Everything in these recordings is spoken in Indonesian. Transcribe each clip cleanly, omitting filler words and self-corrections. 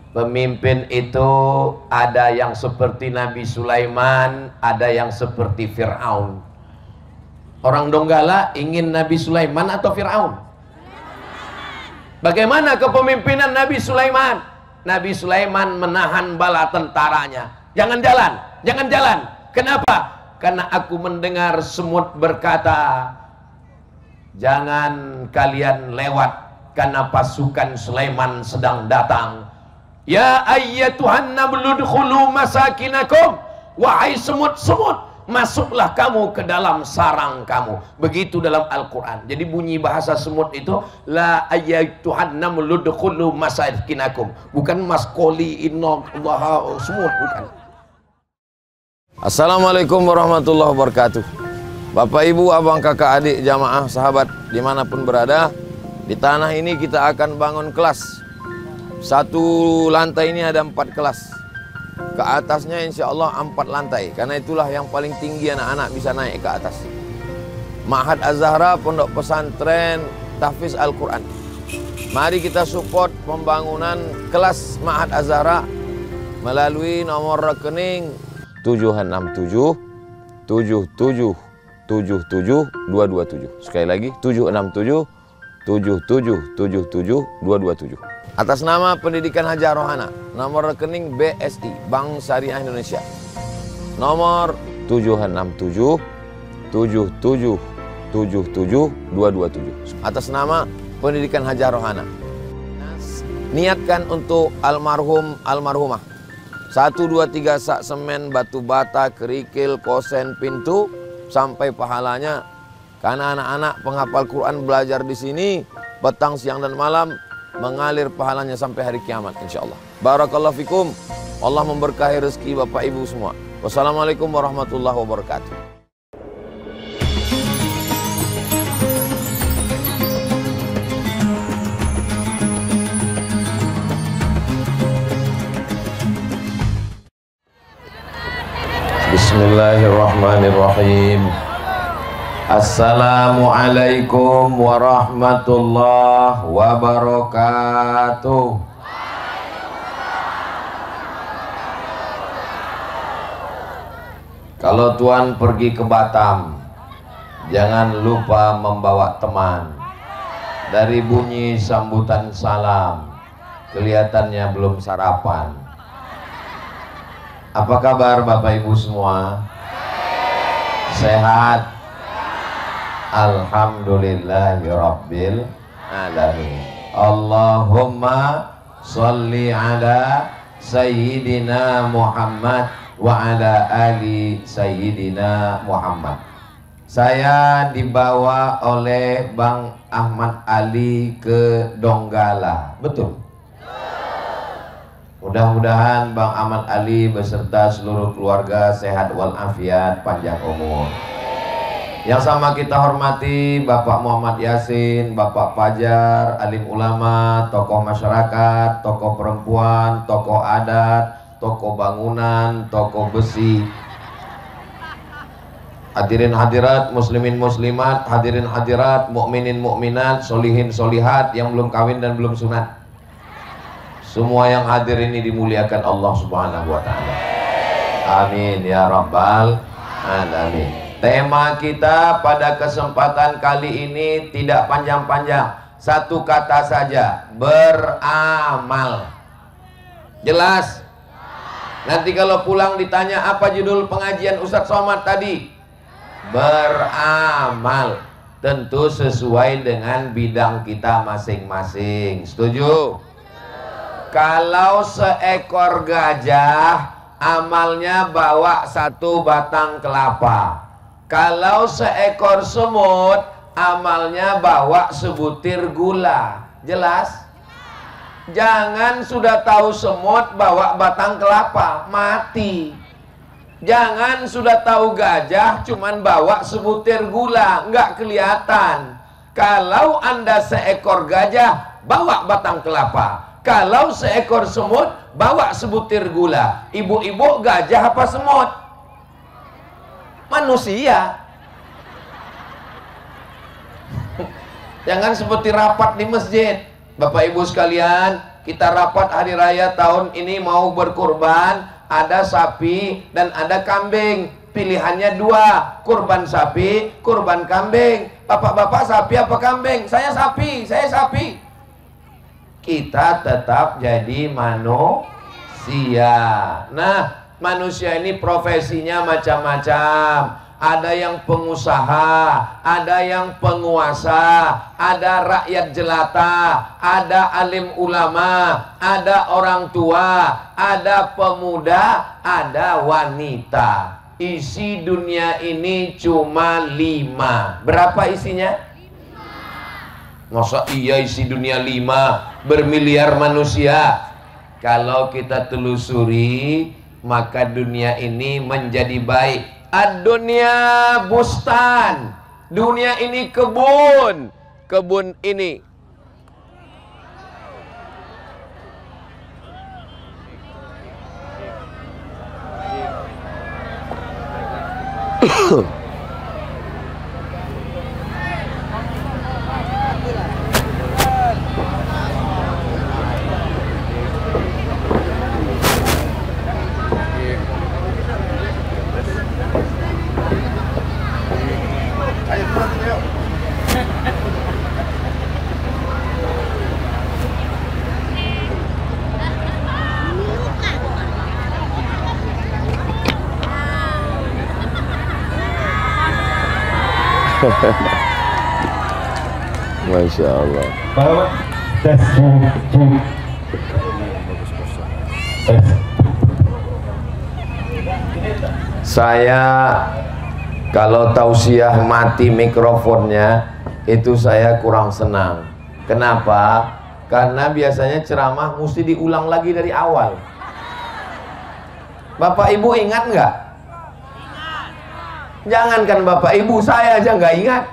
Pemimpin itu ada yang seperti Nabi Sulaiman, ada yang seperti Fir'aun. Orang Donggala ingin Nabi Sulaiman atau Fir'aun? Bagaimana kepemimpinan Nabi Sulaiman? Nabi Sulaiman menahan bala tentaranya. Jangan jalan, jangan jalan. Kenapa? Karena aku mendengar semut berkata, jangan kalian lewat karena pasukan Sulaiman sedang datang. Ya ayyatuhan namlu udkhulu masakinakum. Wahai semut-semut, masuklah kamu ke dalam sarang kamu. Begitu dalam Al-Quran. Jadi bunyi bahasa semut itu la ayyatuhan namlu udkhulu masakinakum. Bukan maskoli inna Allah semut, bukan. Assalamualaikum warahmatullahi wabarakatuh. Bapak ibu abang kakak adik jamaah sahabat dimanapun berada, di tanah ini kita akan bangun kelas. Satu lantai ini ada 4 kelas. Ke atasnya insya Allah 4 lantai. Karena itulah yang paling tinggi anak-anak bisa naik ke atas. Ma'had Az-Zahra, pondok pesantren tahfiz Al-Quran. Mari kita support pembangunan kelas Ma'had Az-Zahra melalui nomor rekening 767 77 77 227. Sekali lagi 767 77 77 227. Atas nama Pendidikan Haja Rohana, nomor rekening BSI Bank Syariah Indonesia, nomor 767 77 77 227. Atas nama Pendidikan Haja Rohana. Niatkan untuk almarhum almarhumah. 1, 2, 3 sak semen, batu bata, kerikil, kosen, pintu sampai pahalanya. Karena anak-anak penghafal Quran belajar di sini petang, siang dan malam, mengalir pahalanya sampai hari kiamat insyaallah. Barakallahu fikum. Allah memberkahi rezeki bapak ibu semua. Wassalamualaikum warahmatullahi wabarakatuh. Bismillahirrahmanirrahim. Assalamualaikum warahmatullahi wabarakatuh. Kalau tuan pergi ke Batam, jangan lupa membawa teman. Dari bunyi sambutan salam, kelihatannya belum sarapan. Apa kabar bapak ibu semua? Sehat? Alhamdulillahirabbil alamin. Allahumma sholli ala sayyidina Muhammad wa ala ali sayyidina Muhammad. Saya dibawa oleh Bang Ahmad Ali ke Donggala. Betul? Mudah-mudahan Bang Ahmad Ali beserta seluruh keluarga sehat walafiat, panjang umur. Yang sama kita hormati Bapak Muhammad Yasin, Bapak Fajar, alim ulama, tokoh masyarakat, tokoh perempuan, tokoh adat, tokoh bangunan, tokoh besi. Hadirin hadirat, muslimin muslimat, hadirin hadirat, mukminin mukminat, solihin solihat yang belum kawin dan belum sunat. Semua yang hadir ini dimuliakan Allah Subhanahu wa taala. Amin ya rabbal alamin. Tema kita pada kesempatan kali ini tidak panjang-panjang, satu kata saja, beramal. Jelas? Nanti kalau pulang ditanya apa judul pengajian Ustadz Somad tadi? Beramal. Tentu sesuai dengan bidang kita masing-masing. Setuju? Kalau seekor gajah, amalnya bawa 1 batang kelapa. Kalau seekor semut, amalnya bawa sebutir gula. Jelas? Jangan sudah tahu semut bawa batang kelapa, mati. Jangan sudah tahu gajah cuman bawa sebutir gula, nggak kelihatan. Kalau Anda seekor gajah, bawa batang kelapa. Kalau seekor semut, bawa sebutir gula. Ibu-ibu gajah apa semut? Manusia. Jangan seperti rapat di masjid. Bapak ibu sekalian, Kita rapat hari raya tahun ini mau berkurban, ada sapi dan ada kambing. Pilihannya dua, kurban sapi, kurban kambing. Bapak-bapak sapi apa kambing? Saya sapi, saya sapi. Kita tetap jadi manusia. Nah, manusia ini profesinya macam-macam. Ada yang pengusaha, ada yang penguasa, ada rakyat jelata, ada alim ulama, ada orang tua, ada pemuda, ada wanita. Isi dunia ini cuma 5. Berapa isinya? Masa iya isi dunia 5? Bermiliar manusia. Kalau kita telusuri, maka dunia ini menjadi baik. Ad-dunya bustan. Dunia ini kebun. Kebun ini Masya Allah. Saya kalau tausiah mati mikrofonnya itu saya kurang senang. Kenapa? Karena biasanya ceramah mesti diulang lagi dari awal. Bapak Ibu ingat nggak? Jangankan Bapak Ibu, saya aja nggak ingat.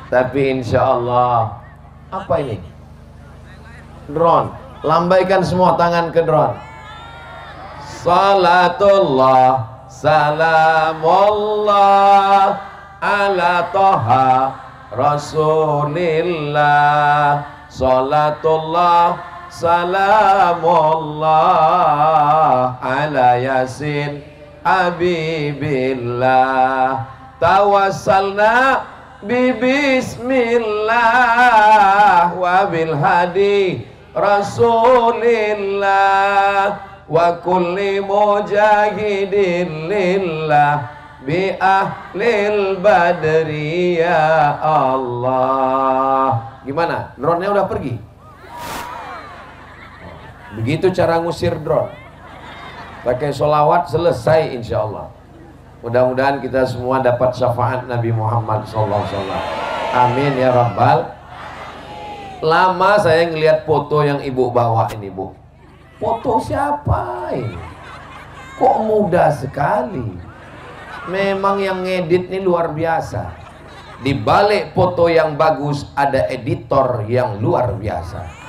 Tapi insya Allah, apa ini? Drone. Lambaikan semua tangan ke drone. Salatullah, salamullah ala toha Rasulillah. Salatullah, salamullah ala Yasin Habibillah. Tawassalna bismillah wa bil hadi Rasulillah wa kulli mujahidin lillah bi ahlil badri ya Allah. Gimana? Drone-nya udah pergi? Begitu cara ngusir drone. Pakai sholawat selesai insya Allah. Mudah-mudahan kita semua dapat syafaat Nabi Muhammad SAW. Amin ya Rabbal. Lama saya ngelihat foto yang ibu bawa ini, Bu. Foto siapa ini? Kok muda sekali? Memang yang ngedit ini luar biasa. Di balik foto yang bagus ada editor yang luar biasa.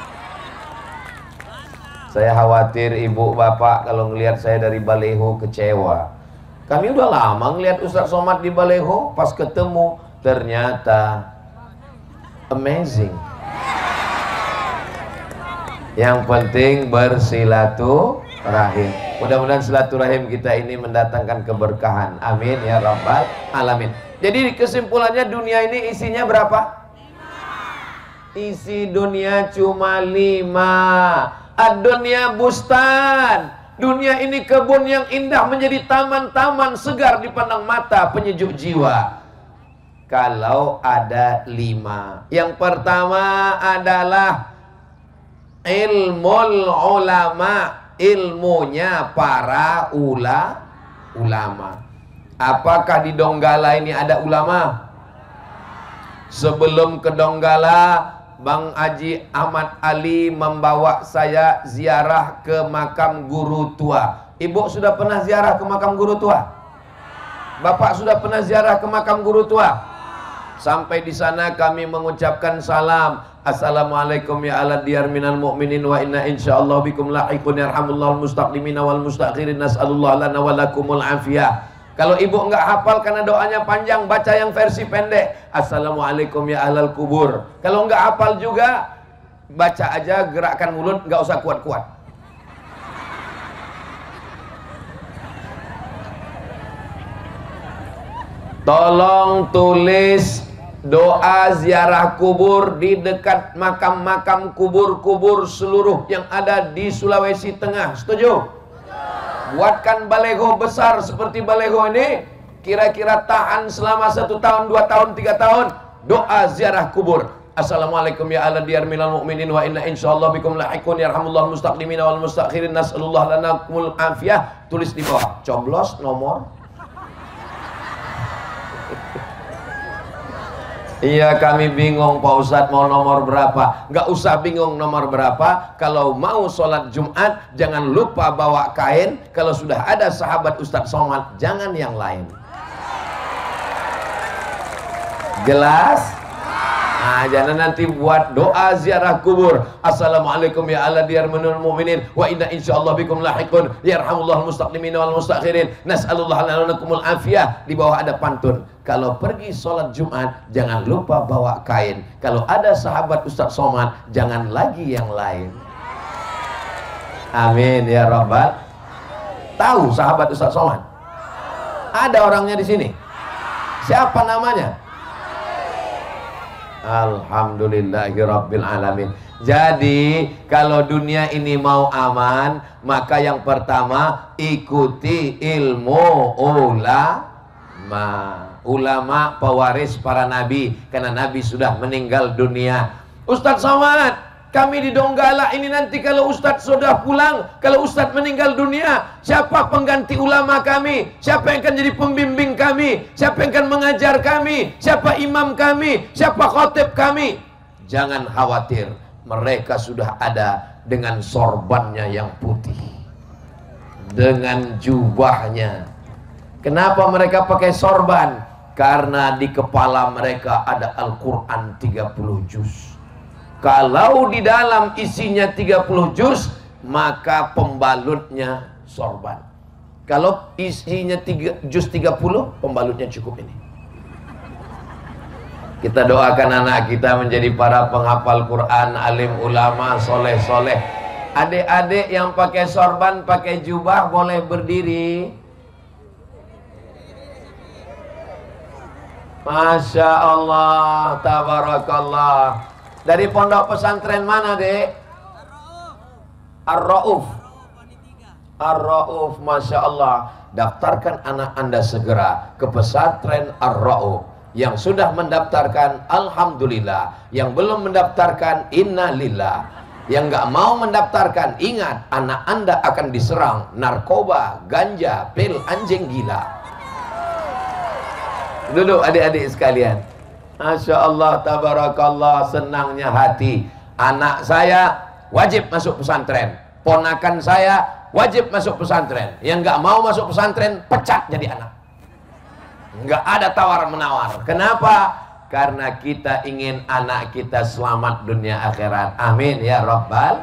Saya khawatir ibu bapak kalau ngelihat saya dari baleho kecewa. Kami udah lama ngelihat Ustadz Somad di baleho, pas ketemu ternyata amazing. Yang penting bersilaturahim. Mudah-mudahan silaturahim kita ini mendatangkan keberkahan. Amin ya rabbal alamin. Jadi kesimpulannya dunia ini isinya berapa? Isi dunia cuma 5. Ad-dunya bustan. Dunia ini kebun yang indah menjadi taman-taman segar dipandang mata, penyejuk jiwa. Kalau ada 5. Yang pertama adalah ilmul ulama, ilmunya para ulama. Apakah di Donggala ini ada ulama? Sebelum ke Donggala, Bang Haji Ahmad Ali membawa saya ziarah ke makam guru tua. Ibu sudah pernah ziarah ke makam guru tua? Bapak sudah pernah ziarah ke makam guru tua? Sampai di sana kami mengucapkan salam. Assalamualaikum ya ala diyar minal mu'minin wa inna insyaallah bikum lahiqun yarhamullahu mustaqdimina wal mustakhirin nas'alullah lana wa lakumul afiyah. Kalau ibu enggak hafal karena doanya panjang, baca yang versi pendek. Assalamualaikum ya ahlal kubur. Kalau enggak hafal juga, baca aja, gerakkan mulut, nggak usah kuat-kuat. Tolong tulis doa ziarah kubur di dekat makam-makam kubur-kubur seluruh yang ada di Sulawesi Tengah. Setuju? Buatkan baliho besar seperti baliho ini, kira-kira tahan selama 1 tahun, 2 tahun, 3 tahun. Doa ziarah kubur. Assalamualaikum ya ala diyar minal mu'minin wa inna insyaallah bikum lahikun yarhamullah mustaqdimina wal mustakhirin nas'alullah lanakumul afiyah. Tulis di bawah, coblos nomor. Iya, kami bingung Pak Ustadz mau nomor berapa. Nggak usah bingung nomor berapa. Kalau mau sholat Jumat, jangan lupa bawa kain. Kalau sudah ada sahabat Ustadz Somad, jangan yang lain. Jelas? Nah, jangan nanti buat doa ziarah kubur. Assalamualaikum ya ala diyar minal mu'minin wa inna insyaallah bikum lahikun yarhamullah mustaqdimin wal mustakhirin nas'alullah lanakumul afiyah. Di bawah ada pantun. Kalau pergi sholat Jumat, jangan lupa bawa kain. Kalau ada sahabat Ustadz Somad, jangan lagi yang lain. Amin ya Rabbal. Tahu sahabat Ustadz Somad? Ada orangnya di sini. Siapa namanya? Alhamdulillahirabbil alamin. Jadi kalau dunia ini mau aman, maka yang pertama ikuti ilmu ulama. Ulama pewaris para nabi, karena nabi sudah meninggal dunia. Ustadz Somad, kami di Donggala ini nanti kalau Ustadz sudah pulang, kalau Ustadz meninggal dunia, siapa pengganti ulama kami? Siapa yang akan jadi pembimbing kami? Siapa yang akan mengajar kami? Siapa imam kami? Siapa khotib kami? Jangan khawatir, mereka sudah ada dengan sorbannya yang putih, dengan jubahnya. Kenapa mereka pakai sorban? Karena di kepala mereka ada Al-Quran 30 juz. Kalau di dalam isinya 30 juz, maka pembalutnya sorban. Kalau isinya juz 30, pembalutnya cukup ini. Kita doakan anak kita menjadi para penghafal Quran, alim ulama, soleh-soleh. Adik-adik yang pakai sorban, pakai jubah boleh berdiri. Masya Allah, tabarakallah. Dari pondok pesantren mana, Dek? Ar-Rauf. Ar-Rauf, Masya Allah. Daftarkan anak Anda segera ke pesantren Ar-Rauf. Yang sudah mendaftarkan, alhamdulillah. Yang belum mendaftarkan, innalillah. Yang nggak mau mendaftarkan, ingat, anak Anda akan diserang narkoba, ganja, pil, anjing gila. Duduk adik-adik sekalian. Masya Allah, tabarakallah, senangnya hati. Anak saya wajib masuk pesantren, ponakan saya wajib masuk pesantren. Yang nggak mau masuk pesantren, pecat jadi anak. Nggak ada tawar-menawar. Kenapa? Karena kita ingin anak kita selamat dunia akhirat. Amin ya Rabbal.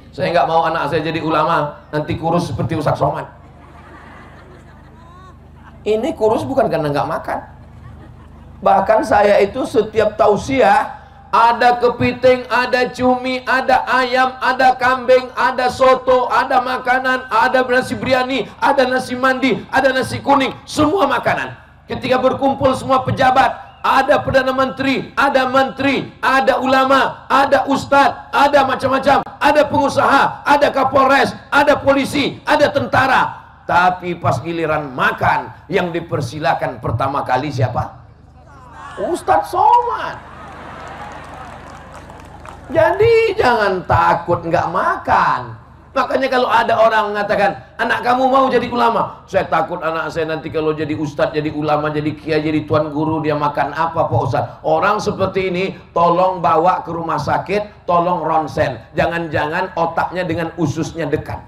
Saya nggak mau anak saya jadi ulama, nanti kurus seperti Ustadz Somad. Ini kurus bukan karena nggak makan. Bahkan saya itu setiap tausiah, ada kepiting, ada cumi, ada ayam, ada kambing, ada soto, ada makanan, ada nasi biryani, ada nasi mandi, ada nasi kuning, semua makanan. Ketika berkumpul semua pejabat, ada Perdana Menteri, ada ulama, ada ustadz, ada macam-macam, ada pengusaha, ada Kapolres, ada polisi, ada tentara. Tapi pas giliran makan, yang dipersilakan pertama kali siapa? Ustadz Somad. Jadi jangan takut nggak makan. Makanya kalau ada orang mengatakan, anak kamu mau jadi ulama, saya takut anak saya nanti kalau jadi ustadz, jadi ulama, jadi kiai, jadi tuan guru, dia makan apa Pak Ustadz? Orang seperti ini tolong bawa ke rumah sakit, tolong ronsen. Jangan-jangan otaknya dengan ususnya dekat.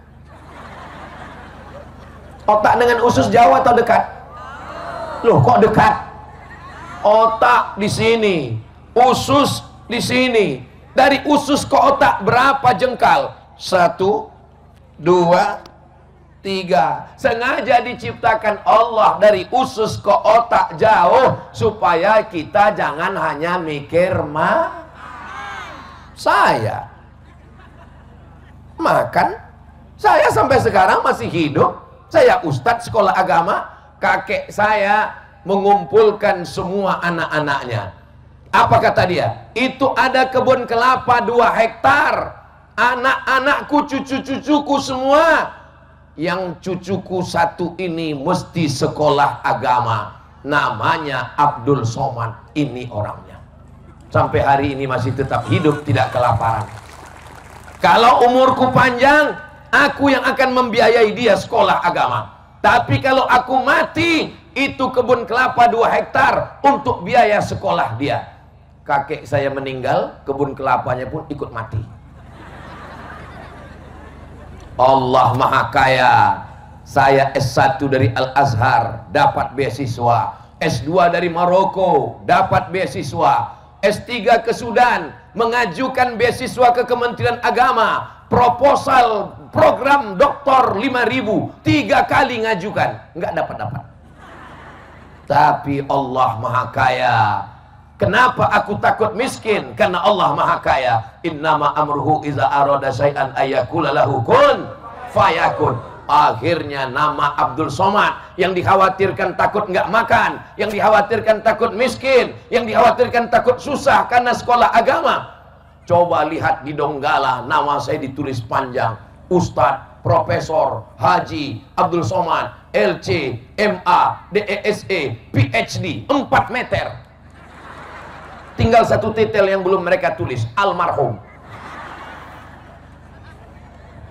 Otak dengan usus jauh atau dekat? Loh, kok dekat? Otak di sini, usus di sini. Dari usus ke otak berapa jengkal? 1, 2, 3. Sengaja diciptakan Allah dari usus ke otak jauh, supaya kita jangan hanya mikir Saya. Makan. Saya sampai sekarang masih hidup. Saya ustadz sekolah agama. Kakek saya mengumpulkan semua anak-anaknya. Apa kata dia? Itu ada kebun kelapa 2 hektar. Anak-anakku, cucu-cucuku semua. Yang cucuku satu ini mesti sekolah agama. Namanya Abdul Somad. Ini orangnya. Sampai hari ini masih tetap hidup, tidak kelaparan. Kalau umurku panjang, aku yang akan membiayai dia sekolah agama. Tapi kalau aku mati, itu kebun kelapa 2 hektar untuk biaya sekolah dia. Kakek saya meninggal, kebun kelapanya pun ikut mati. Allah Maha Kaya. Saya S1 dari Al-Azhar, dapat beasiswa. S2 dari Maroko, dapat beasiswa. S3 ke Sudan, mengajukan beasiswa ke Kementerian Agama. Proposal program doktor 5.000, 3 kali ngajukan, nggak dapat-dapat. Tapi Allah Maha Kaya. Kenapa aku takut miskin? Karena Allah Maha Kaya. Innama amruhu iza arada syai'an ayyakula lahu kun fayakun. Akhirnya nama Abdul Somad. Yang dikhawatirkan takut nggak makan, yang dikhawatirkan takut miskin, yang dikhawatirkan takut susah karena sekolah agama. Coba lihat di Donggala, nama saya ditulis panjang. Ustadz, Profesor, Haji Abdul Somad, LC, MA, DESE, PhD, 4 meter. Tinggal 1 titel yang belum mereka tulis, almarhum.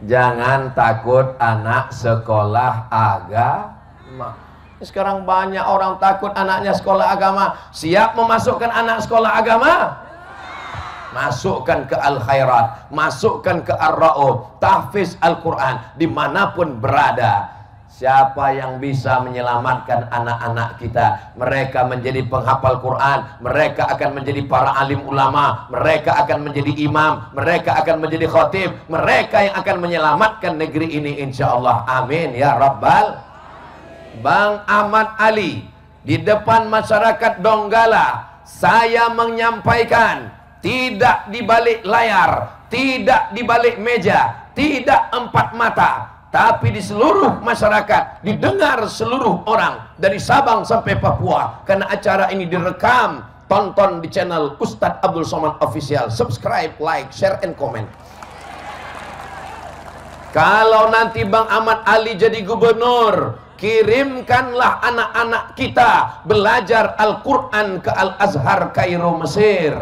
Jangan takut anak sekolah agama. Sekarang banyak orang takut anaknya sekolah agama. Siap memasukkan anak sekolah agama? Masukkan ke Al-Khairat, masukkan ke Ar-Ra'ub, tahfiz Al-Quran, dimanapun berada. Siapa yang bisa menyelamatkan anak-anak kita? Mereka menjadi penghafal Quran, mereka akan menjadi para alim ulama, mereka akan menjadi imam, mereka akan menjadi khatib, mereka yang akan menyelamatkan negeri ini insyaallah. Amin ya Rabbal. Bang Ahmad Ali di depan masyarakat Donggala, saya menyampaikan, tidak di balik layar, tidak di balik meja, tidak 4 mata, tapi di seluruh masyarakat, didengar seluruh orang dari Sabang sampai Papua. Karena acara ini direkam, tonton di channel Ustadz Abdul Somad Official. Subscribe, like, share, and comment. Kalau nanti Bang Ahmad Ali jadi gubernur, kirimkanlah anak-anak kita belajar Al-Quran ke Al-Azhar Kairo Mesir.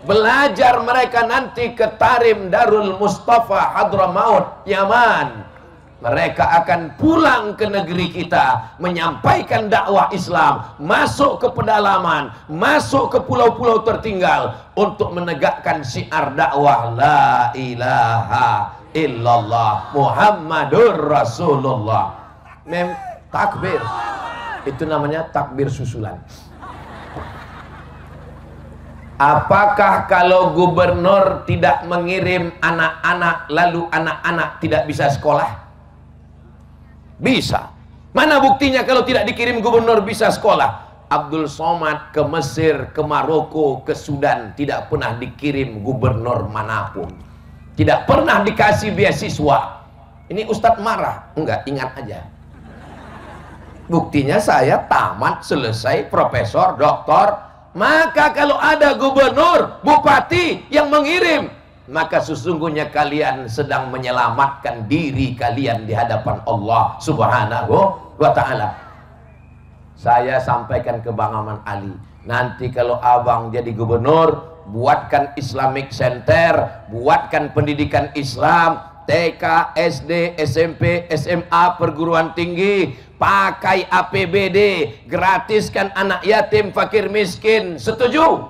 Belajar mereka nanti ke Tarim Darul Mustafa Hadramaut Yaman. Mereka akan pulang ke negeri kita, menyampaikan dakwah Islam, masuk ke pedalaman, masuk ke pulau-pulau tertinggal untuk menegakkan syiar dakwah la ilaha illallah Muhammadur Rasulullah. Takbir. Itu namanya takbir susulan. Apakah kalau gubernur tidak mengirim anak-anak, lalu anak-anak tidak bisa sekolah? Bisa. Mana buktinya kalau tidak dikirim gubernur bisa sekolah? Abdul Somad ke Mesir, ke Maroko, ke Sudan, tidak pernah dikirim gubernur manapun. Tidak pernah dikasih beasiswa. Ini Ustadz marah? Enggak, ingat aja. Buktinya saya tamat, selesai, profesor, doktor. Maka kalau ada gubernur, bupati yang mengirim, maka sesungguhnya kalian sedang menyelamatkan diri kalian di hadapan Allah Subhanahu wa ta'ala. Saya sampaikan ke Bang Ahmad Ali, nanti kalau abang jadi gubernur, buatkan Islamic Center, buatkan pendidikan Islam, TK, SD, SMP, SMA, perguruan tinggi, pakai APBD, gratiskan anak yatim, fakir miskin. Setuju?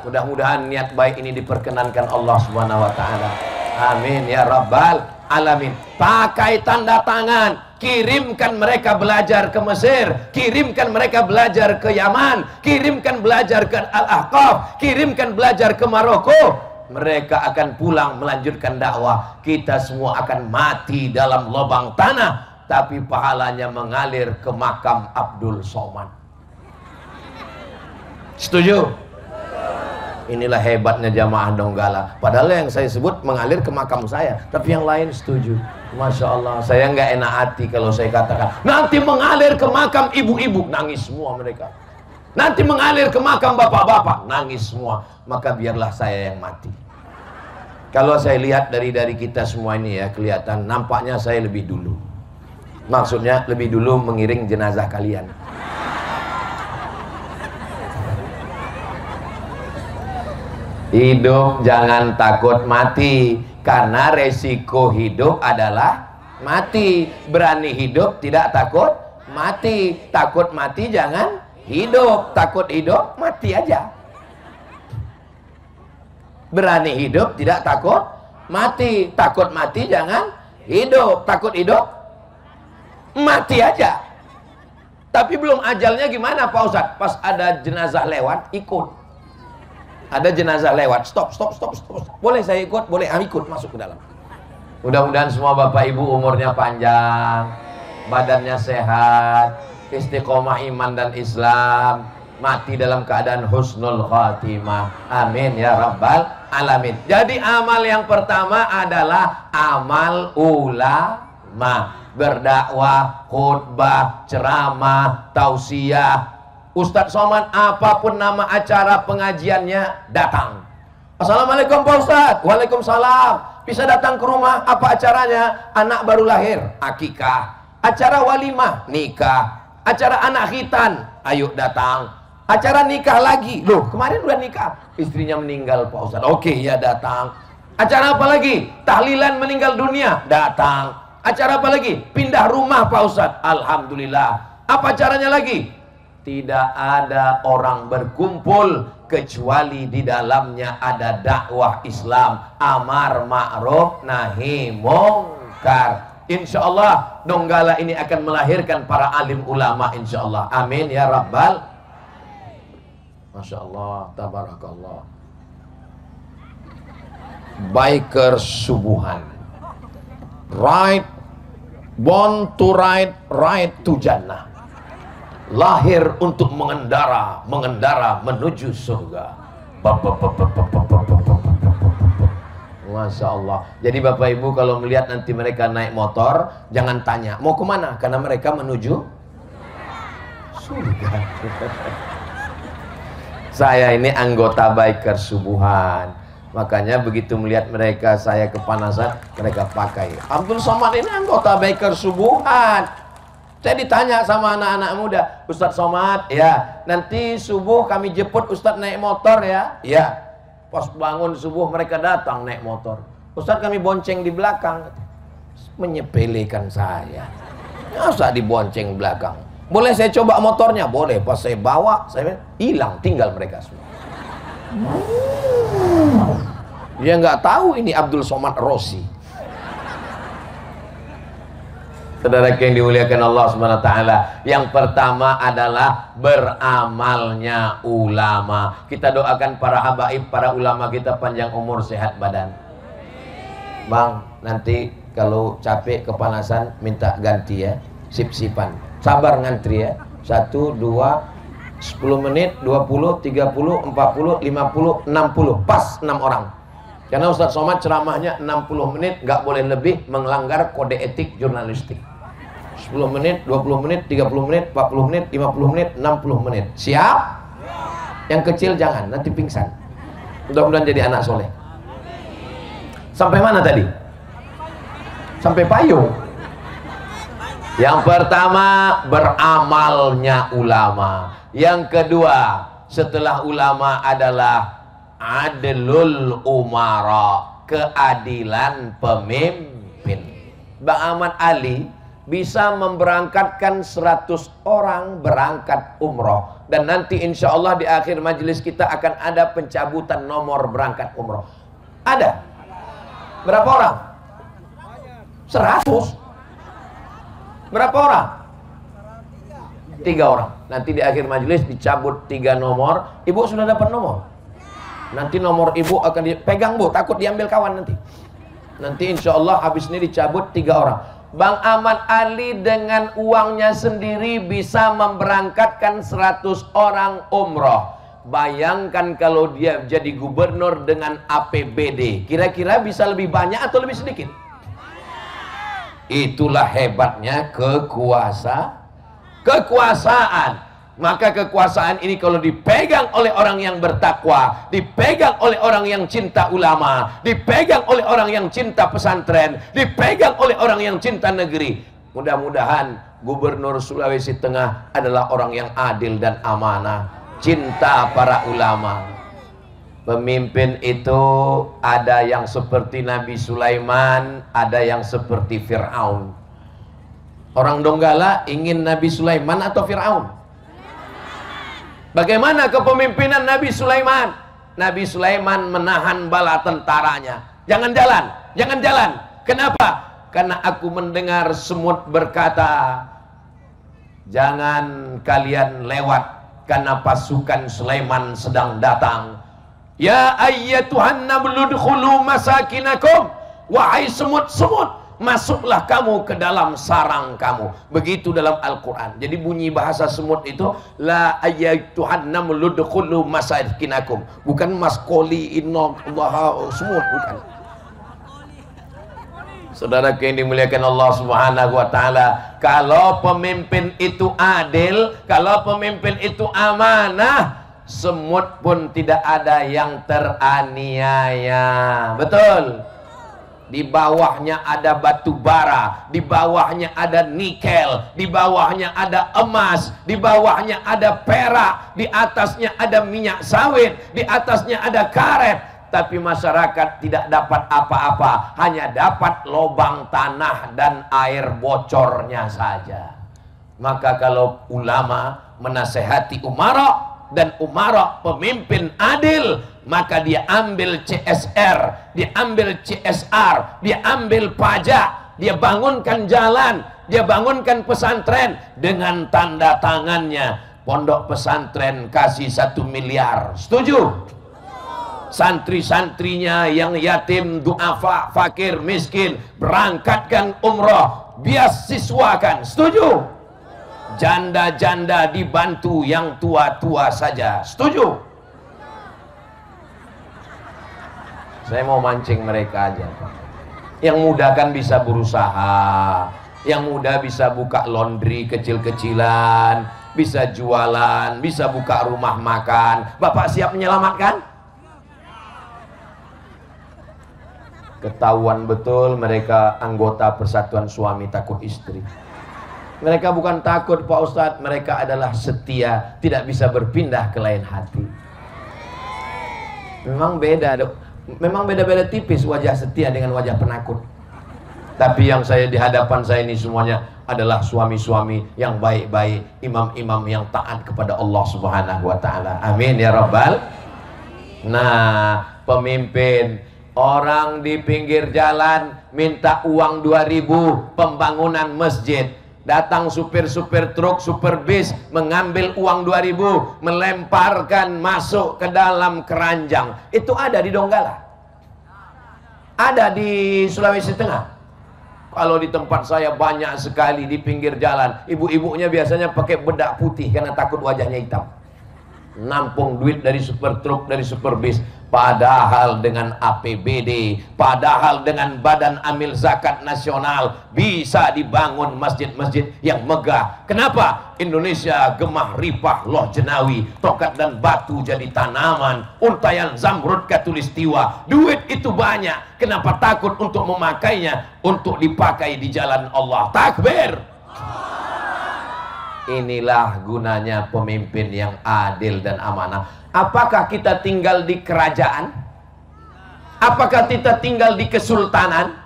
Mudah-mudahan niat baik ini diperkenankan Allah Subhanahu wa ta'ala. Amin ya Rabbal alamin. Pakai tanda tangan, kirimkan mereka belajar ke Mesir, kirimkan mereka belajar ke Yaman, kirimkan belajar ke Al-Ahqaf, kirimkan belajar ke Maroko. Mereka akan pulang melanjutkan dakwah. Kita semua akan mati dalam lubang tanah, tapi pahalanya mengalir ke makam Abdul Somad. Setuju? Inilah hebatnya jamaah Donggala. Padahal yang saya sebut mengalir ke makam saya, tapi yang lain setuju. Masya Allah, saya nggak enak hati kalau saya katakan nanti mengalir ke makam ibu-ibu, nangis semua mereka. Nanti mengalir ke makam bapak-bapak, nangis semua. Maka biarlah saya yang mati. Kalau saya lihat dari kita semua ini ya, kelihatan nampaknya saya lebih dulu. Maksudnya lebih dulu mengiring jenazah kalian. Hidup jangan takut mati, karena resiko hidup adalah mati. Berani hidup tidak takut mati. Takut mati jangan hidup. Takut hidup mati aja. Berani hidup tidak takut mati. Takut mati jangan hidup. Takut hidup mati aja. Tapi belum ajalnya gimana Pak Ustadz? Pas ada jenazah lewat ikut. Ada jenazah lewat, stop. Boleh saya ikut? Boleh, ikut masuk ke dalam. Mudah-mudahan semua bapak ibu umurnya panjang, badannya sehat, istiqomah iman dan Islam, mati dalam keadaan husnul khatimah. Amin ya rabbal alamin. Jadi amal yang pertama adalah amal ulama. Berdakwah, khutbah, ceramah, tausiah. Ustadz Somad apapun nama acara pengajiannya datang. Assalamualaikum Pak Ustadz. Waalaikumsalam. Bisa datang ke rumah, apa acaranya? Anak baru lahir, akikah. Acara walimah, nikah. Acara anak khitan, ayo datang. Acara nikah lagi, loh kemarin udah nikah, istrinya meninggal Pak Ustadz. Oke ya datang. Acara apa lagi? Tahlilan meninggal dunia, datang. Acara apa lagi? Pindah rumah Pak Ustadz. Alhamdulillah. Apa acaranya lagi? Tidak ada orang berkumpul kecuali di dalamnya ada dakwah Islam, amar ma'ruf nahi mungkar. Insya Allah Donggala ini akan melahirkan para alim ulama insya Allah. Amin ya rabbal. Masya Allah, tabarakallah. Biker subuhan, right, born to ride, right to jannah. Lahir untuk mengendara menuju surga. Masya Allah. Jadi bapak ibu kalau melihat nanti mereka naik motor, jangan tanya mau kemana, karena mereka menuju surga. Saya ini anggota biker subuhan, makanya begitu melihat mereka saya kepanasan, mereka pakai Abdul Somad ini anggota biker subuhan. Saya ditanya sama anak-anak muda, Ustadz Somad, ya nanti subuh kami jemput Ustadz naik motor ya. Ya, pas bangun subuh mereka datang naik motor. Ustadz kami bonceng di belakang. Menyepelekan saya. Masa dibonceng belakang? Boleh saya coba motornya? Boleh. Pas saya bawa, saya hilang, tinggal mereka semua. Dia nggak tahu ini Abdul Somad Rossi. Saudara yang dimuliakan Allah SWT, yang pertama adalah beramalnya ulama. Kita doakan para habaib, para ulama kita panjang umur, sehat badan. Bang, nanti kalau capek kepanasan minta ganti ya, sip-sipan. Sabar ngantri ya. 1, 2, 10 menit, 20, 30, 40, 50, 60. Pas 6 orang. Karena Ustadz Somad ceramahnya 60 menit, nggak boleh lebih, melanggar kode etik jurnalistik. 10 menit, 20 menit, 30 menit, 40 menit, 50 menit, 60 menit. Siap? Yang kecil jangan, nanti pingsan. Mudah-mudahan jadi anak soleh. Sampai mana tadi? Sampai payung. Yang pertama, beramalnya ulama. Yang kedua, setelah ulama adalah adlul umara, keadilan pemimpin. Bang Ahmad Ali bisa memberangkatkan 100 orang berangkat umroh, dan nanti insya Allah di akhir majelis kita akan ada pencabutan nomor berangkat umroh. Ada? Berapa orang? 100. Berapa orang? 3 orang. Nanti di akhir majelis dicabut 3 nomor. Ibu sudah dapat nomor? Nanti nomor ibu akan dipegang bu, takut diambil kawan nanti. Nanti insya Allah habis ini dicabut 3 orang. Bang Ahmad Ali dengan uangnya sendiri bisa memberangkatkan 100 orang umroh. Bayangkan kalau dia jadi gubernur dengan APBD, kira-kira bisa lebih banyak atau lebih sedikit? Itulah hebatnya kekuasaan. Maka kekuasaan ini kalau dipegang oleh orang yang bertakwa, dipegang oleh orang yang cinta ulama, dipegang oleh orang yang cinta pesantren, dipegang oleh orang yang cinta negeri, mudah-mudahan Gubernur Sulawesi Tengah adalah orang yang adil dan amanah, cinta para ulama. Pemimpin itu ada yang seperti Nabi Sulaiman, ada yang seperti Fir'aun. Orang Donggala ingin Nabi Sulaiman atau Fir'aun? Bagaimana kepemimpinan Nabi Sulaiman? Nabi Sulaiman menahan bala tentaranya. Jangan jalan, jangan jalan. Kenapa? Karena aku mendengar semut berkata, jangan kalian lewat karena pasukan Sulaiman sedang datang. Ya ayyatuhan namlu udkhulu masakinakum. Wahai semut-semut, masuklah kamu ke dalam sarang kamu. Begitu dalam Al-Quran. Jadi bunyi bahasa semut itu la ayyatuhan namlu udkhulu masakinakum. Bukan maskoli inna Allah semut, bukan. Saudara yang dimuliakan Allah Subhanahu wa taala, kalau pemimpin itu adil, kalau pemimpin itu amanah, semut pun tidak ada yang teraniaya. Betul? Di bawahnya ada batu bara, di bawahnya ada nikel, di bawahnya ada emas, di bawahnya ada perak, di atasnya ada minyak sawit, di atasnya ada karet. Tapi masyarakat tidak dapat apa-apa, hanya dapat lubang tanah dan air bocornya saja. Maka kalau ulama menasehati umara, dan umara pemimpin adil, maka dia ambil CSR, dia ambil CSR, dia ambil pajak, dia bangunkan jalan, dia bangunkan pesantren dengan tanda tangannya. Pondok pesantren kasih 1 miliar, setuju? Santri-santrinya yang yatim, duafa, fakir, miskin, berangkatkan umroh, biasiswakan, setuju? Janda-janda dibantu yang tua-tua saja, setuju? Saya mau mancing mereka aja. Yang muda kan bisa berusaha, yang muda bisa buka laundry kecil-kecilan, bisa jualan, bisa buka rumah makan. Bapak siap menyelamatkan? Ketahuan betul mereka anggota Persatuan Suami Takut Istri. Mereka bukan takut Pak Ustadz, mereka adalah setia, tidak bisa berpindah ke lain hati. Memang beda, memang beda-beda tipis wajah setia dengan wajah penakut. Tapi yang saya di hadapan saya ini semuanya adalah suami-suami yang baik-baik, imam-imam yang taat kepada Allah Subhanahu wa taala. Amin ya rabbal. Nah, pemimpin, orang di pinggir jalan minta uang 2.000 pembangunan masjid. Datang supir-supir truk, supir bis, mengambil uang 2.000, melemparkan masuk ke dalam keranjang. Itu ada di Donggala, ada di Sulawesi Tengah. Kalau di tempat saya banyak sekali di pinggir jalan. Ibu-ibunya biasanya pakai bedak putih karena takut wajahnya hitam. Nampung duit dari supir truk, dari supir bis. Padahal dengan APBD, padahal dengan Badan Amil Zakat Nasional bisa dibangun masjid-masjid yang megah. Kenapa? Indonesia gemah ripah loh jenawi, tokat dan batu jadi tanaman, untayan zamrud katulistiwa. Duit itu banyak, kenapa takut untuk memakainya untuk dipakai di jalan Allah? Takbir! Inilah gunanya pemimpin yang adil dan amanah. Apakah kita tinggal di kerajaan? Apakah kita tinggal di kesultanan?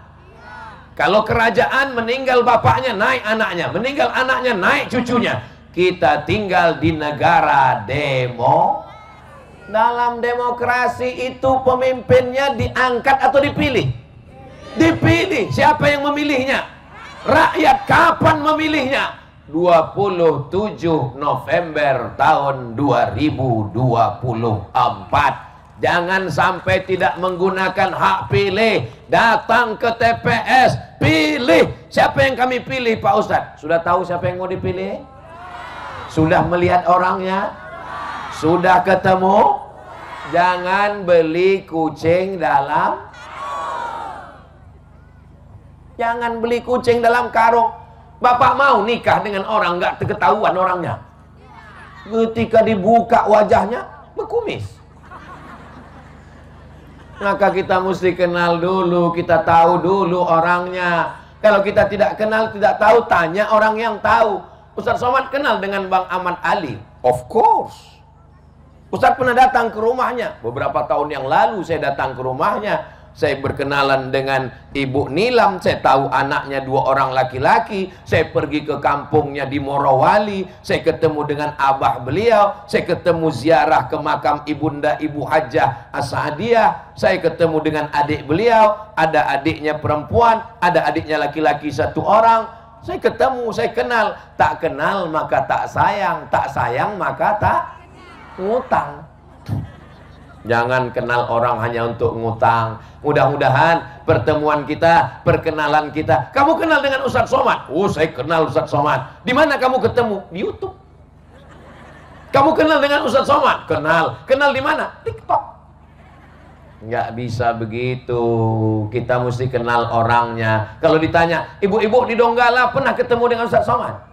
Kalau kerajaan meninggal bapaknya, naik anaknya, meninggal anaknya, naik cucunya. Kita tinggal di negara Dalam demokrasi itu pemimpinnya diangkat atau dipilih? Dipilih. Siapa yang memilihnya? Rakyat. Kapan memilihnya? 27 November tahun 2024. Jangan sampai tidak menggunakan hak pilih. Datang ke TPS, pilih. Siapa yang kami pilih Pak Ustadz? Sudah tahu siapa yang mau dipilih? Sudah melihat orangnya? Sudah ketemu? Jangan beli kucing dalam. Jangan beli kucing dalam karung. Bapak mau nikah dengan orang nggak ketahuan orangnya. Ketika dibuka wajahnya berkumis. Maka kita mesti kenal dulu, kita tahu dulu orangnya. Kalau kita tidak kenal, tidak tahu, tanya orang yang tahu. Ustaz Somad kenal dengan Bang Ahmad Ali? Of course. Ustaz pernah datang ke rumahnya. Beberapa tahun yang lalu saya datang ke rumahnya. Saya berkenalan dengan Ibu Nilam. Saya tahu anaknya 2 orang laki-laki. Saya pergi ke kampungnya di Morowali. Saya ketemu dengan abah beliau. Saya ketemu ziarah ke makam ibunda Ibu Hajah As-Saadiyah. Saya ketemu dengan adik beliau. Ada adiknya perempuan, ada adiknya laki-laki 1 orang. Saya ketemu, saya kenal. Tak kenal maka tak sayang, tak sayang maka tak ngutang. Jangan kenal orang hanya untuk ngutang. Mudah-mudahan pertemuan kita, perkenalan kita. Kamu kenal dengan Ustaz Somad? Oh, saya kenal Ustaz Somad. Di mana kamu ketemu? Di YouTube. Kamu kenal dengan Ustaz Somad? Kenal. Kenal di mana? TikTok. Nggak bisa begitu. Kita mesti kenal orangnya. Kalau ditanya, ibu-ibu di Donggala pernah ketemu dengan Ustaz Somad?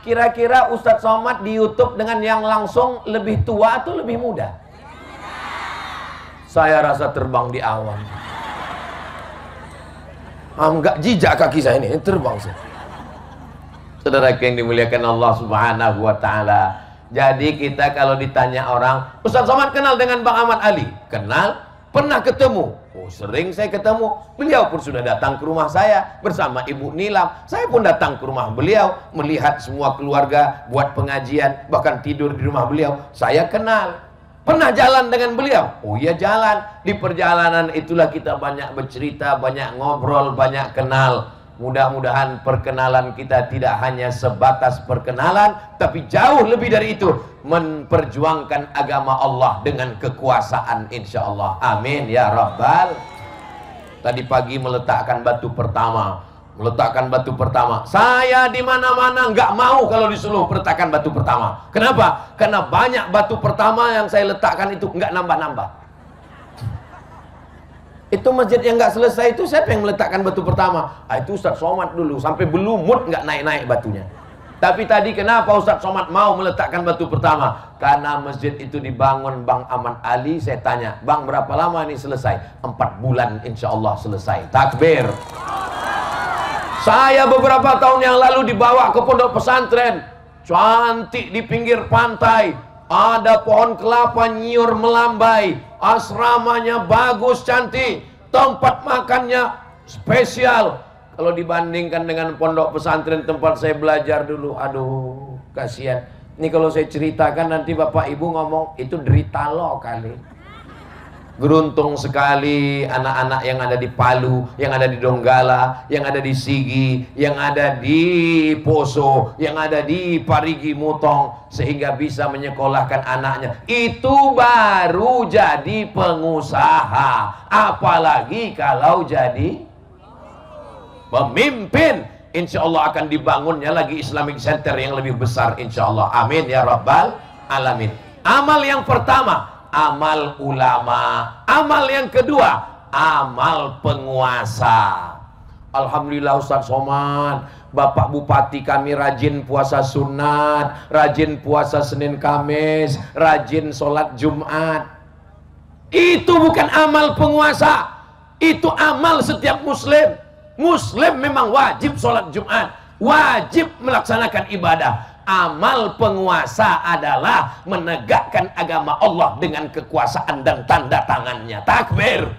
Kira-kira Ustaz Somad di YouTube dengan yang langsung lebih tua atau lebih muda? Saya rasa terbang di awan. Enggak jijak kaki saya ini terbang saya. Saudara yang dimuliakan Allah Subhanahu wa taala. Jadi kita kalau ditanya orang, Ustaz Somad kenal dengan Bang Ahmad Ali? Kenal? Pernah ketemu? Oh, sering saya ketemu. Beliau pun sudah datang ke rumah saya bersama Ibu Nilam. Saya pun datang ke rumah beliau, melihat semua keluarga buat pengajian, bahkan tidur di rumah beliau. Saya kenal. Pernah jalan dengan beliau? Oh iya jalan. Di perjalanan itulah kita banyak bercerita, banyak ngobrol, banyak kenal. Mudah-mudahan perkenalan kita tidak hanya sebatas perkenalan, tapi jauh lebih dari itu, memperjuangkan agama Allah dengan kekuasaan insya Allah. Amin ya Rabbal. Tadi pagi meletakkan batu pertama. Saya di mana-mana nggak mau kalau disuruh letakkan batu pertama. Kenapa? Karena banyak batu pertama yang saya letakkan itu nggak nambah-nambah. Itu masjid yang nggak selesai itu siapa yang meletakkan batu pertama? Itu Ustaz Somad dulu, sampai belumut nggak naik-naik batunya. Tapi tadi kenapa Ustaz Somad mau meletakkan batu pertama? Karena masjid itu dibangun Bang Ahmad Ali. Saya tanya, Bang berapa lama ini selesai? 4 bulan insya Allah selesai. Takbir. Saya beberapa tahun yang lalu dibawa ke pondok pesantren, cantik di pinggir pantai, ada pohon kelapa nyiur melambai, asramanya bagus cantik, tempat makannya spesial. Kalau dibandingkan dengan pondok pesantren tempat saya belajar dulu, aduh kasihan. Ini kalau saya ceritakan nanti bapak ibu ngomong itu derita lo kali. Beruntung sekali anak-anak yang ada di Palu, yang ada di Donggala, yang ada di Sigi, yang ada di Poso, yang ada di Parigi Mutong, sehingga bisa menyekolahkan anaknya. Itu baru jadi pengusaha, apalagi kalau jadi pemimpin. Insya Allah akan dibangunnya lagi Islamic Center yang lebih besar insya Allah. Amin ya Rabbal Alamin. Amal yang pertama, amal ulama. Amal yang kedua, amal penguasa. Alhamdulillah Ustaz Somad, Bapak Bupati kami rajin puasa sunat, rajin puasa Senin Kamis, rajin sholat Jumat. Itu bukan amal penguasa, itu amal setiap muslim. Muslim memang wajib sholat Jumat, wajib melaksanakan ibadah. Amal penguasa adalah menegakkan agama Allah dengan kekuasaan dan tanda tangannya. Takbir.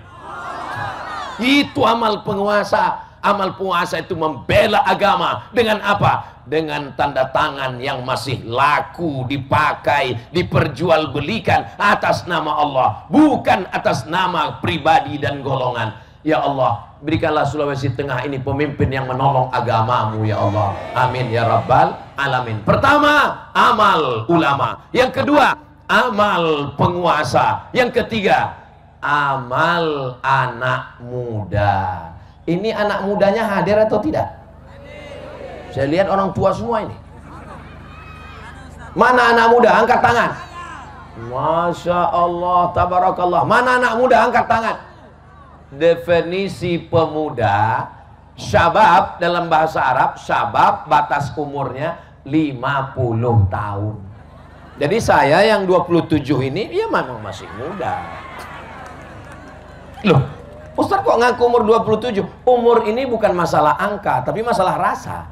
Itu amal penguasa. Amal penguasa itu membela agama dengan apa? Dengan tanda tangan yang masih laku, dipakai, diperjualbelikan atas nama Allah, bukan atas nama pribadi dan golongan. Ya Allah, berikanlah Sulawesi Tengah ini pemimpin yang menolong agamamu ya Allah. Amin ya Rabbal Alamin. Pertama, amal ulama. Yang kedua, amal penguasa. Yang ketiga, amal anak muda. Ini anak mudanya hadir atau tidak? Saya lihat orang tua semua ini. Mana anak muda? Angkat tangan. Masya Allah, tabarakallah. Mana anak muda? Angkat tangan. Definisi pemuda, syabab dalam bahasa Arab, syabab batas umurnya 50 tahun. Jadi saya yang 27 ini, ya memang masih muda. Loh, Ustaz kok ngaku umur 27? Umur ini bukan masalah angka, tapi masalah rasa.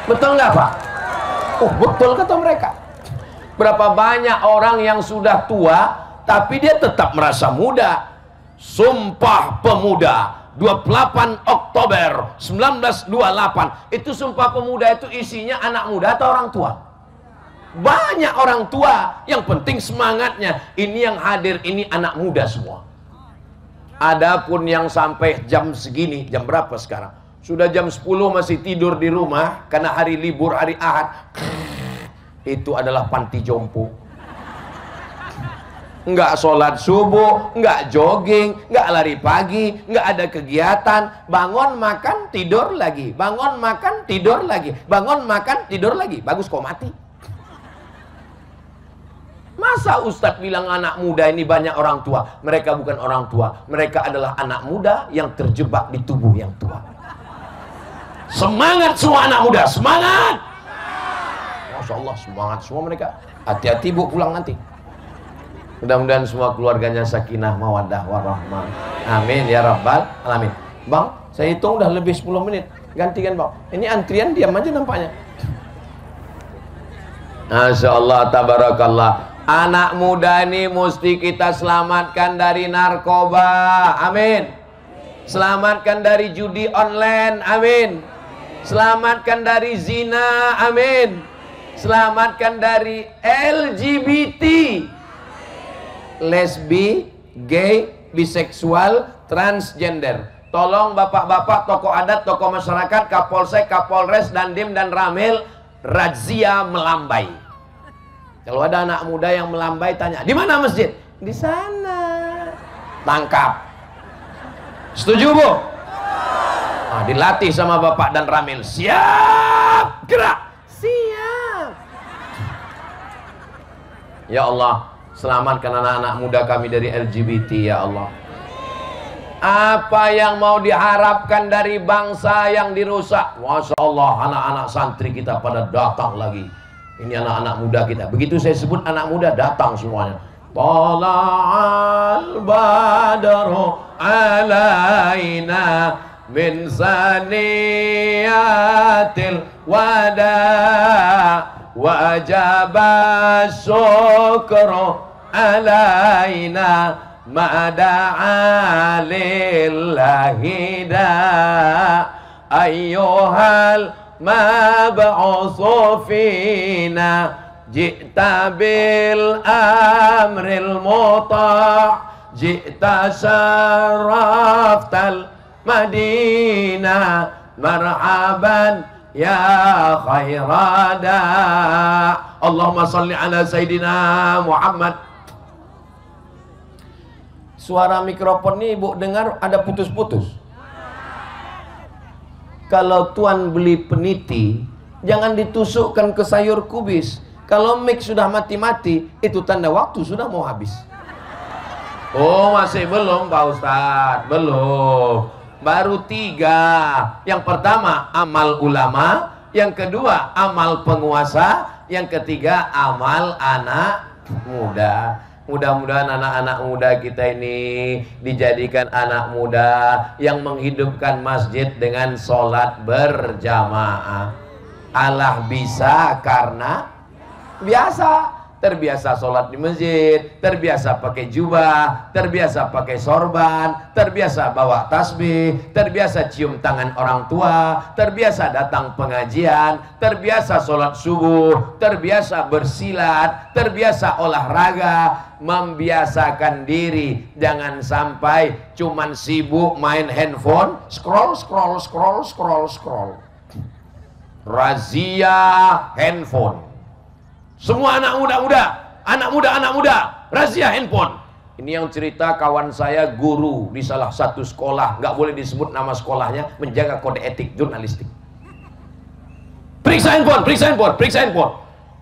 Betul nggak Pak? Oh betul kata mereka. Berapa banyak orang yang sudah tua, tapi dia tetap merasa muda. Sumpah Pemuda 28 Oktober 1928. Itu Sumpah Pemuda itu isinya anak muda atau orang tua? Banyak orang tua. Yang penting semangatnya. Ini yang hadir ini anak muda semua. Adapun yang sampai jam segini, jam berapa sekarang? Sudah jam 10 masih tidur di rumah karena hari libur, hari Ahad. Itu adalah panti jompo. Enggak sholat subuh, enggak jogging, enggak lari pagi, enggak ada kegiatan. Bangun makan tidur lagi, bangun makan tidur lagi, bangun makan tidur lagi. Bagus kok mati. Masa Ustadz bilang anak muda ini banyak orang tua? Mereka bukan orang tua, mereka adalah anak muda yang terjebak di tubuh yang tua. Semangat semua anak muda, semangat! Masya Allah, semangat semua mereka. Hati-hati bu pulang nanti. Mudah-mudahan semua keluarganya sakinah, mawaddah, warahmah. Amin ya rabbal alamin. Bang, saya hitung udah lebih 10 menit. Gantikan bang. Ini antrian diam aja nampaknya. Masya Allah, tabarakallah. Anak muda ini mesti kita selamatkan dari narkoba. Amin. Selamatkan dari judi online. Amin. Selamatkan dari zina. Amin. Selamatkan dari LGBT, lesbi, gay, biseksual, transgender. Tolong bapak-bapak, tokoh adat, tokoh masyarakat, kapolsek, kapolres, dandim dan ramil, razia melambai. Kalau ada anak muda yang melambai, tanya, di mana masjid? Di sana. Tangkap. Setuju bu? Nah, dilatih sama bapak dan ramil. Siap, gerak. Siap. Ya Allah, selamatkan anak-anak muda kami dari LGBT ya Allah. Apa yang mau diharapkan dari bangsa yang dirusak? Masya Allah, anak-anak santri kita pada datang lagi. Ini anak-anak muda kita. Begitu saya sebut anak muda, datang semuanya. Tala'al badru alaina min saniyatil wada' wajaba syukru alaina ma'da'a lillahi da ayyuhal mab'usu fina ji'ta bil amril muta' ji'ta syaraftal madinah marhaban ya khairada. Allahumma salli ala Sayyidina Muhammad. Suara mikrofon ini ibu dengar ada putus-putus. Kalau tuan beli peniti, jangan ditusukkan ke sayur kubis. Kalau mic sudah mati-mati, itu tanda waktu sudah mau habis. Oh masih belum Pak Ustadz, belum. Baru 3. Yang pertama amal ulama, yang kedua amal penguasa, yang ketiga amal anak muda. Mudah-mudahan anak-anak muda kita ini dijadikan anak muda yang menghidupkan masjid dengan sholat berjamaah. Allah bisa karena biasa. Terbiasa sholat di masjid, terbiasa pakai jubah, terbiasa pakai sorban, terbiasa bawa tasbih, terbiasa cium tangan orang tua, terbiasa datang pengajian, terbiasa sholat subuh, terbiasa bersilat, terbiasa olahraga, membiasakan diri. Jangan sampai cuman sibuk main handphone, scroll. Razia handphone. Semua anak muda, razia handphone. Ini yang cerita kawan saya, guru di salah satu sekolah, nggak boleh disebut nama sekolahnya, menjaga kode etik jurnalistik. Periksa handphone.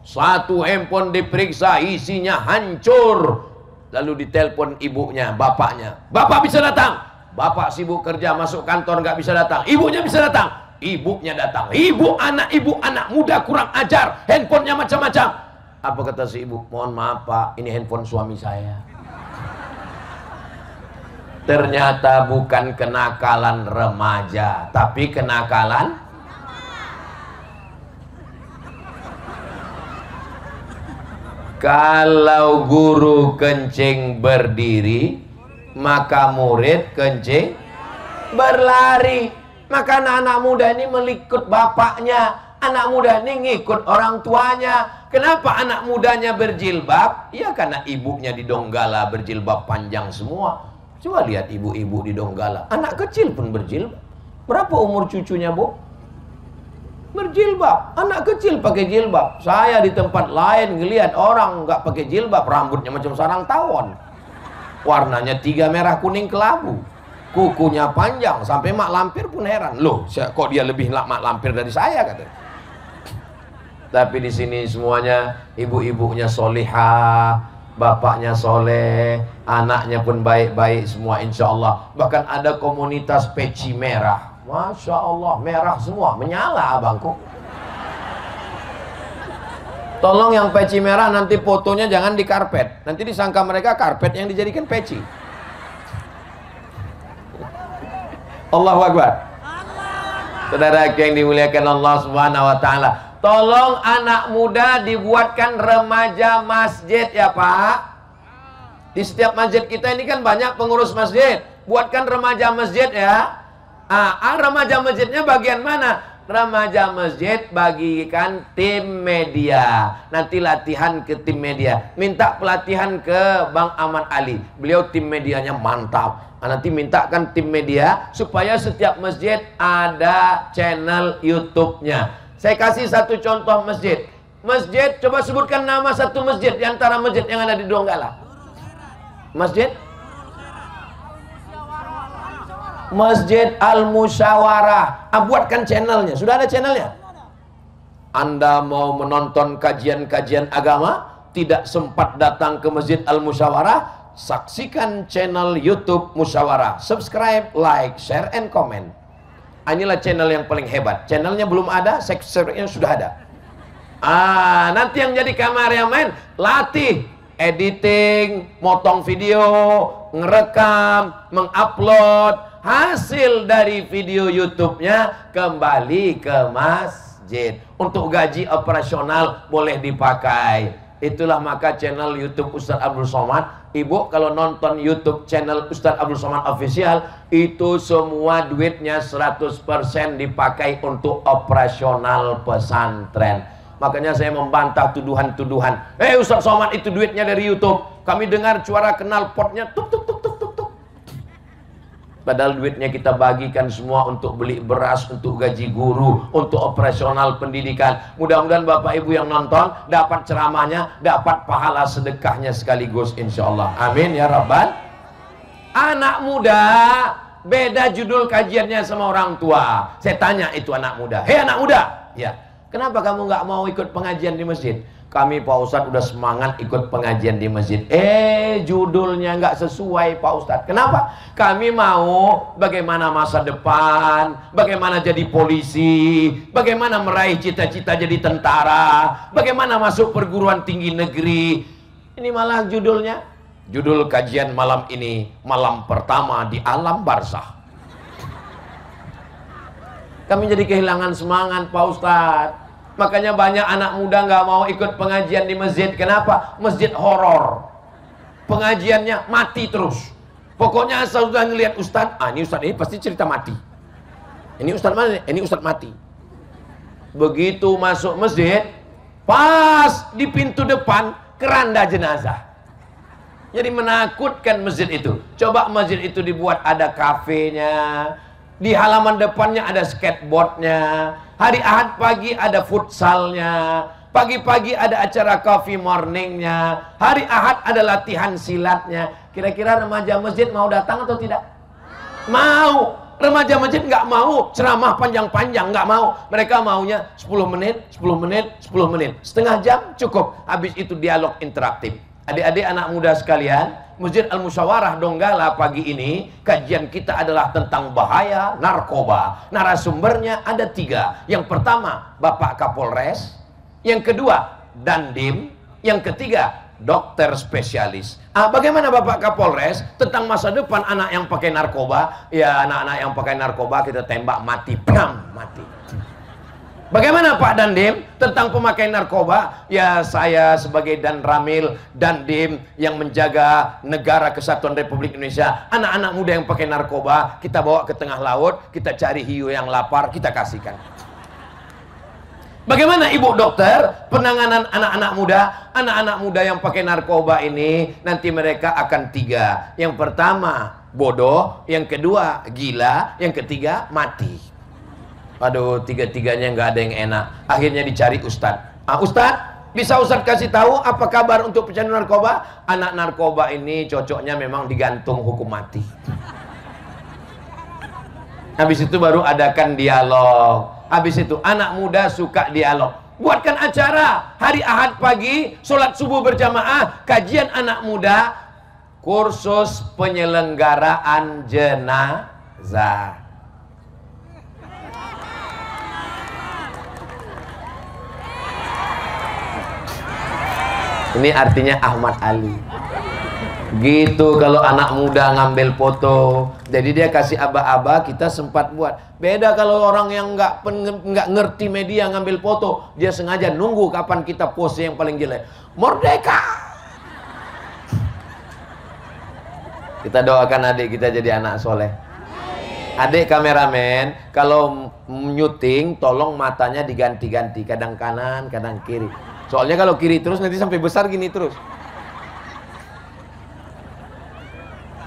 Satu handphone diperiksa isinya hancur. Lalu ditelepon ibunya, bapaknya. Bapak bisa datang. Bapak sibuk kerja, masuk kantor nggak bisa datang. Ibunya bisa datang. Ibunya datang. Ibu anak muda kurang ajar. Handphonenya macam-macam. Apa kata si ibu? Mohon maaf Pak, ini handphone suami saya. Ternyata bukan kenakalan remaja, tapi kenakalan kalau guru kencing berdiri, maka murid kencing berlari. Maka anak-anak muda ini melikut bapaknya, anak muda ini ngikut orang tuanya. Kenapa anak mudanya berjilbab? Ya karena ibunya di Donggala berjilbab panjang semua. Coba lihat ibu-ibu di Donggala, anak kecil pun berjilbab. Berapa umur cucunya, Bu? Berjilbab. Anak kecil pakai jilbab. Saya di tempat lain ngelihat orang nggak pakai jilbab, rambutnya macam sarang tawon. Warnanya 3 merah kuning kelabu. Kukunya panjang sampai mak lampir pun heran. Loh, kok dia lebih mak lampir dari saya, katanya. Tapi di sini semuanya ibu-ibunya solihah, bapaknya soleh, anaknya pun baik-baik semua insya Allah. Bahkan ada komunitas peci merah. Masya Allah, merah semua, menyala abangku. Tolong yang peci merah nanti fotonya jangan di karpet. Nanti disangka mereka karpet yang dijadikan peci. Allahu Akbar. Saudara yang dimuliakan Allah Subhanahu wa taala. Tolong anak muda dibuatkan remaja masjid ya Pak. Di setiap masjid kita ini kan banyak pengurus masjid. Buatkan remaja masjid ya. Remaja masjidnya bagian mana? Remaja masjid bagikan tim media. Nanti latihan ke tim media. Minta pelatihan ke Bang Ahmad Ali. Beliau tim medianya mantap. Nanti mintakan tim media supaya setiap masjid ada channel YouTube-nya. Saya kasih satu contoh masjid. Masjid, coba sebutkan nama satu masjid di antara masjid yang ada di Donggala. Masjid? Masjid Al-Musyawarah. Buatkan channelnya. Sudah ada channelnya? Anda mau menonton kajian-kajian agama, tidak sempat datang ke Masjid Al-Musyawarah, saksikan channel YouTube Musyawarah. Subscribe, like, share, and comment. Inilah channel yang paling hebat. Channelnya belum ada, subscribe-nya sudah ada. Nanti yang jadi kameramen, latih editing, motong video, ngerekam, mengupload. Hasil dari video YouTube-nya kembali ke masjid. Untuk gaji operasional boleh dipakai. Itulah maka channel YouTube Ustadz Abdul Somad. Ibu kalau nonton YouTube channel Ustadz Abdul Somad Official, itu semua duitnya 100% dipakai untuk operasional pesantren. Makanya saya membantah tuduhan-tuduhan. Ustadz Somad itu duitnya dari YouTube. Kami dengar suara knalpotnya tuk tuk tuk tuk tuk tuk. Padahal duitnya kita bagikan semua untuk beli beras, untuk gaji guru, untuk operasional pendidikan. Mudah-mudahan Bapak Ibu yang nonton dapat ceramahnya, dapat pahala sedekahnya sekaligus insya Allah. Amin ya Rabbal. Anak muda beda judul kajiannya sama orang tua. Saya tanya itu anak muda, hei anak muda, ya, kenapa kamu nggak mau ikut pengajian di masjid? Kami Pak Ustadz udah semangat ikut pengajian di masjid. Judulnya nggak sesuai Pak Ustadz. Kenapa? Kami mau bagaimana masa depan, bagaimana jadi polisi, bagaimana meraih cita-cita jadi tentara, bagaimana masuk perguruan tinggi negeri. Ini malah judulnya, judul kajian malam ini, malam pertama di alam barzah. Kami jadi kehilangan semangat Pak Ustadz. Makanya banyak anak muda nggak mau ikut pengajian di masjid. Kenapa? Masjid horor. Pengajiannya mati terus. Pokoknya asal sudah ngelihat Ustadz, ini Ustadz ini pasti cerita mati. Ini Ustadz mana? Ini Ustadz mati. Begitu masuk masjid, pas di pintu depan keranda jenazah. Jadi menakutkan masjid itu. Coba masjid itu dibuat ada kafenya, di halaman depannya ada skateboardnya. Hari Ahad pagi ada futsalnya. Pagi-pagi ada acara coffee morningnya. Hari Ahad ada latihan silatnya. Kira-kira remaja masjid mau datang atau tidak? Mau. Remaja masjid nggak mau ceramah panjang-panjang, nggak mau. Mereka maunya 10 menit, 10 menit, 10 menit. Setengah jam cukup. Habis itu dialog interaktif. Adik-adik anak muda sekalian, Masjid Al-Musyawarah Donggala pagi ini, kajian kita adalah tentang bahaya narkoba. Narasumbernya ada 3. Yang pertama, Bapak Kapolres. Yang kedua, Dandim. Yang ketiga, dokter spesialis. Bagaimana Bapak Kapolres tentang masa depan anak yang pakai narkoba? Ya, anak-anak yang pakai narkoba kita tembak mati, pram, mati. Bagaimana Pak Dandim tentang pemakai narkoba? Ya, saya sebagai Danramil, Dandim yang menjaga negara kesatuan Republik Indonesia, anak-anak muda yang pakai narkoba kita bawa ke tengah laut, kita cari hiu yang lapar, kita kasihkan. Bagaimana Ibu Dokter penanganan anak-anak muda yang pakai narkoba ini? Nanti mereka akan 3. Yang pertama bodoh, yang kedua gila, yang ketiga mati. Aduh, 3-tiganya nggak ada yang enak. Akhirnya dicari Ustadz. Ustadz, bisa Ustadz kasih tahu apa kabar untuk pecandu narkoba? Anak narkoba ini cocoknya memang digantung hukum mati. Habis itu baru adakan dialog. Habis itu anak muda suka dialog. Buatkan acara hari Ahad pagi, sholat subuh berjamaah, kajian anak muda, kursus penyelenggaraan jenazah. Ini artinya Ahmad Ali. Gitu kalau anak muda ngambil foto. Jadi dia kasih aba-aba, kita sempat buat. Beda kalau orang yang nggak ngerti media ngambil foto, dia sengaja nunggu kapan kita pose yang paling jelek. Merdeka. Kita doakan adik kita jadi anak soleh. Adik kameramen, kalau nyuting tolong matanya diganti-ganti, kadang kanan, kadang kiri. Soalnya kalau kiri terus nanti sampai besar gini terus.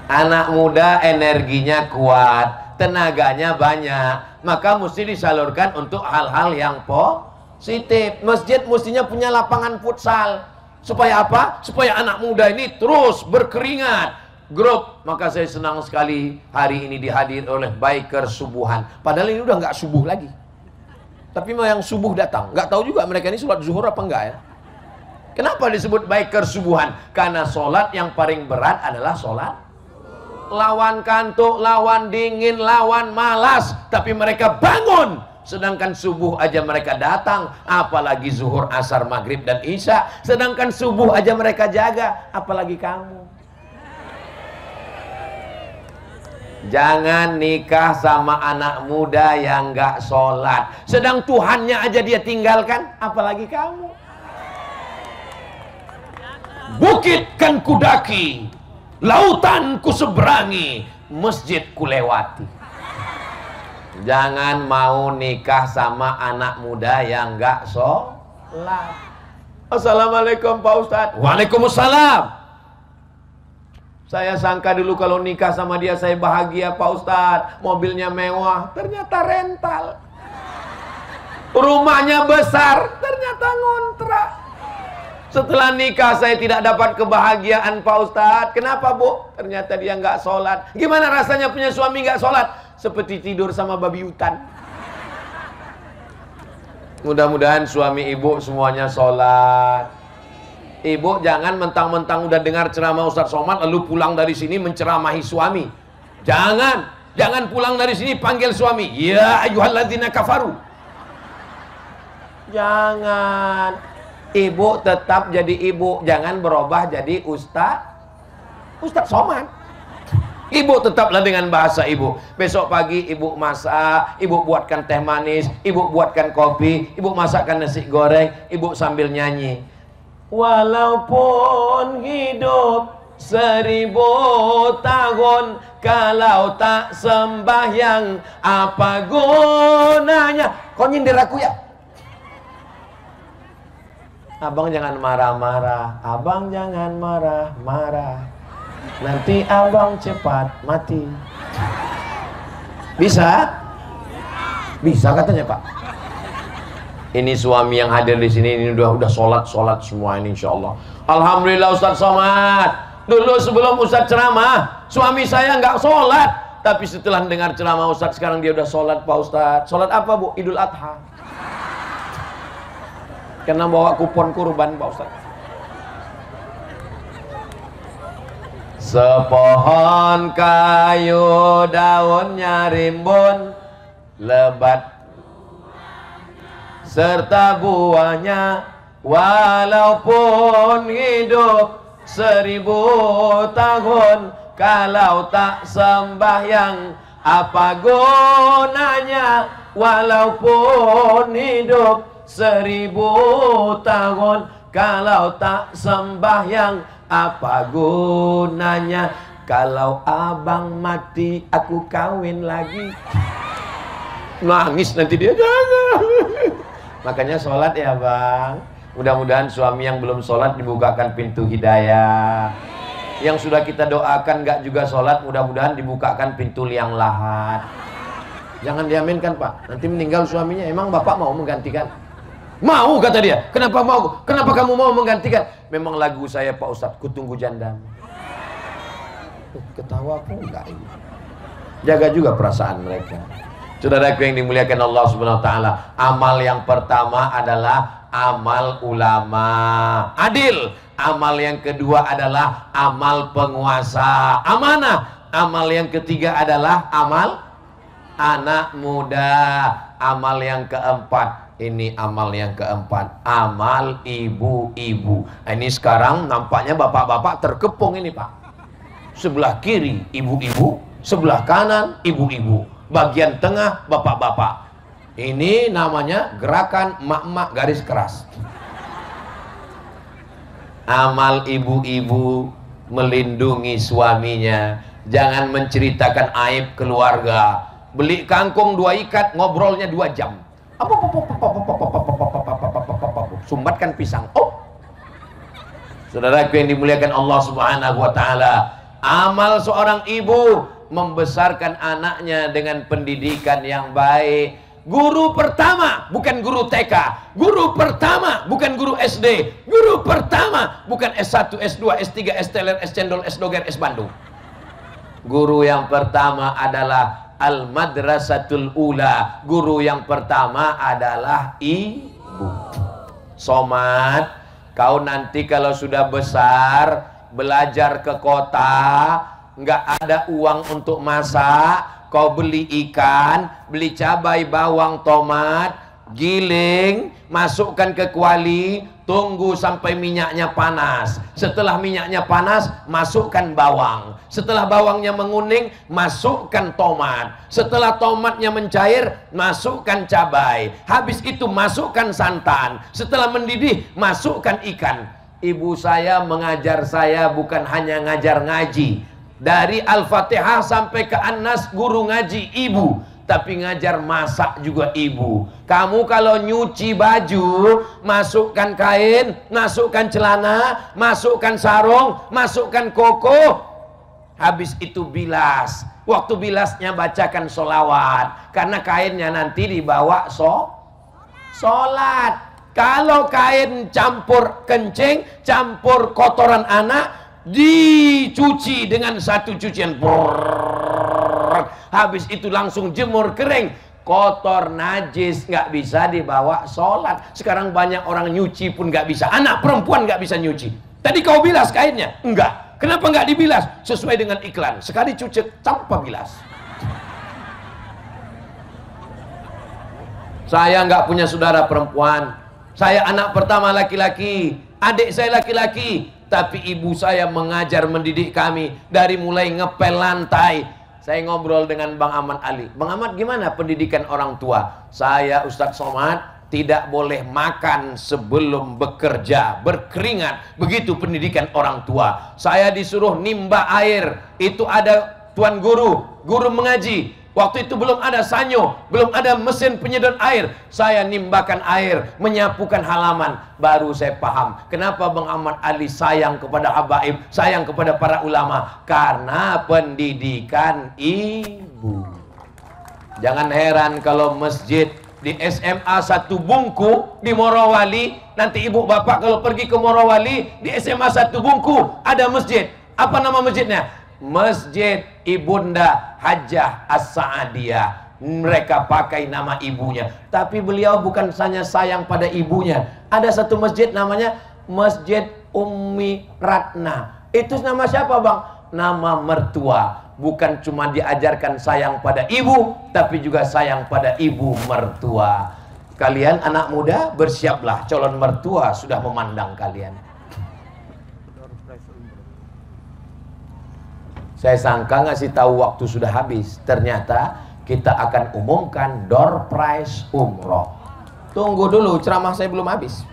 Anak muda energinya kuat, tenaganya banyak, maka mesti disalurkan untuk hal-hal yang positif. Masjid mestinya punya lapangan futsal. Supaya apa? Supaya anak muda ini terus berkeringat. Grup, maka saya senang sekali hari ini dihadir oleh biker subuhan. Padahal ini udah nggak subuh lagi. Tapi mau yang subuh datang, nggak tahu juga mereka ini sholat zuhur apa enggak ya. Kenapa disebut biker subuhan? Karena sholat yang paling berat adalah sholat lawan kantuk, lawan dingin, lawan malas. Tapi mereka bangun. Sedangkan subuh aja mereka datang. Apalagi zuhur, asar, maghrib, dan isya. Sedangkan subuh aja mereka jaga. Apalagi kamu. Jangan nikah sama anak muda yang gak sholat. Sedang Tuhannya aja dia tinggalkan. Apalagi kamu. Bukit kan kudaki, lautan ku seberangi, masjid ku lewati. Jangan mau nikah sama anak muda yang gak sholat. Assalamualaikum Pak Ustadz. Waalaikumsalam. Saya sangka dulu kalau nikah sama dia saya bahagia Pak Ustadz, mobilnya mewah, ternyata rental. Rumahnya besar, ternyata ngontrak. Setelah nikah saya tidak dapat kebahagiaan Pak Ustadz. Kenapa Bu? Ternyata dia nggak sholat. Gimana rasanya punya suami nggak sholat? Seperti tidur sama babi hutan. Mudah-mudahan suami ibu semuanya sholat. Ibu jangan mentang-mentang udah dengar ceramah Ustadz Somad lalu pulang dari sini menceramahi suami. Jangan pulang dari sini panggil suami, ya ayyuhalladzina kafaru. Jangan. Ibu tetap jadi ibu, jangan berubah jadi Ustadz Somad. Ibu tetaplah dengan bahasa ibu. Besok pagi ibu masak, ibu buatkan teh manis, ibu buatkan kopi, ibu masakkan nasi goreng, ibu sambil nyanyi. Walaupun hidup 1000 tahun, kalau tak sembahyang apa gunanya? Kau nyindir aku ya? Abang jangan marah-marah, abang jangan marah-marah, nanti abang cepat mati. Bisa? Bisa katanya Pak. Ini suami yang hadir di sini ini udah sholat semua ini insya Allah. Alhamdulillah Ustadz Somad. Dulu sebelum Ustadz ceramah, suami saya nggak sholat. Tapi setelah dengar ceramah Ustadz, sekarang dia udah sholat, Pak Ustadz. Sholat apa, Bu? Idul Adha. Karena bawa kupon kurban, Pak Ustadz. Sepohon kayu daunnya rimbun, lebat serta buahnya, walaupun hidup 1000 tahun, kalau tak sembahyang apa gunanya? Walaupun hidup 1000 tahun, kalau tak sembahyang apa gunanya? Kalau abang mati aku kawin lagi. Nangis nanti dia. Makanya sholat ya bang. Mudah-mudahan suami yang belum sholat dibukakan pintu hidayah. Yang sudah kita doakan gak juga sholat, mudah-mudahan dibukakan pintu liang lahat. Jangan diaminkan Pak, nanti meninggal suaminya. Emang bapak mau menggantikan? Mau, kata dia. Kenapa mau? Kenapa kamu mau menggantikan? Memang lagu saya Pak Ustadz, Kutunggu Jandamu. Ketawa aku enggak ini. Jaga juga perasaan mereka. Saudaraku yang dimuliakan Allah Subhanahu wa taala, amal yang pertama adalah amal ulama adil. Amal yang kedua adalah amal penguasa amanah. Amal yang ketiga adalah amal anak muda. Amal yang keempat, ini amal yang keempat, amal ibu-ibu. Ini sekarang nampaknya bapak-bapak terkepung ini Pak. Sebelah kiri ibu-ibu, sebelah kanan ibu-ibu, bagian tengah bapak-bapak. Ini namanya gerakan emak-emak garis keras. Amal ibu-ibu melindungi suaminya, jangan menceritakan aib keluarga. Beli kangkung 2 ikat, ngobrolnya 2 jam. Sumbatkan pisang. Oh, saudaraku yang dimuliakan Allah Subhanahu wa taala, amal seorang ibu membesarkan anaknya dengan pendidikan yang baik. Guru pertama bukan guru TK, guru pertama bukan guru SD, guru pertama bukan S1, S2, S3, S-teler, S-cendol, S-doger, S-bandung. Guru yang pertama adalah Al-Madrasatul Ula. Guru yang pertama adalah ibu. Somad, kau nanti kalau sudah besar belajar ke kota, nggak ada uang untuk masak, kau beli ikan, beli cabai, bawang, tomat, giling, masukkan ke kuali, tunggu sampai minyaknya panas. Setelah minyaknya panas, masukkan bawang. Setelah bawangnya menguning, masukkan tomat. Setelah tomatnya mencair, masukkan cabai. Habis itu masukkan santan. Setelah mendidih, masukkan ikan. Ibu saya mengajar saya bukan hanya ngajar ngaji. Dari Al-Fatihah sampai ke An-Nas, guru ngaji ibu, tapi ngajar masak juga ibu. Kamu kalau nyuci baju, masukkan kain, masukkan celana, masukkan sarung, masukkan koko. Habis itu bilas. Waktu bilasnya bacakan sholawat, karena kainnya nanti dibawa sholat. Kalau kain campur kencing, campur kotoran anak, dicuci dengan satu cucian. Habis itu langsung jemur kering. Kotor, najis, nggak bisa dibawa sholat. Sekarang banyak orang nyuci pun nggak bisa. Anak perempuan nggak bisa nyuci. Tadi kau bilas kainnya? Enggak. Kenapa nggak dibilas? Sesuai dengan iklan. Sekali cuci tanpa bilas. Saya nggak punya saudara perempuan. Saya anak pertama laki-laki. Adik saya laki-laki. Tapi ibu saya mengajar mendidik kami dari mulai ngepel lantai. Saya ngobrol dengan Bang Ahmad Ali. Bang Ahmad, gimana pendidikan orang tua? Saya Ustadz Somad tidak boleh makan sebelum bekerja, berkeringat. Begitu pendidikan orang tua. Saya disuruh nimba air. Itu ada tuan guru, guru mengaji. Waktu itu belum ada sanyo, belum ada mesin penyedot air. Saya nimbakan air, menyapukan halaman. Baru saya paham kenapa Bang Ahmad Ali sayang kepada habaib, sayang kepada para ulama. Karena pendidikan ibu. Jangan heran kalau masjid di SMA 1 Bungku di Morowali, nanti ibu bapak kalau pergi ke Morowali, di SMA 1 Bungku ada masjid. Apa nama masjidnya? Masjid Ibunda Hajjah As-Sa'adiyah. Mereka pakai nama ibunya, tapi beliau bukan hanya sayang pada ibunya. Ada satu masjid namanya Masjid Ummi Ratna. Itu nama siapa, Bang? Nama mertua. Bukan cuma diajarkan sayang pada ibu, tapi juga sayang pada ibu mertua. Kalian anak muda, bersiaplah, calon mertua sudah memandang kalian. Saya sangka ngasih tahu waktu sudah habis, ternyata kita akan umumkan door prize umroh. Tunggu dulu, ceramah saya belum habis.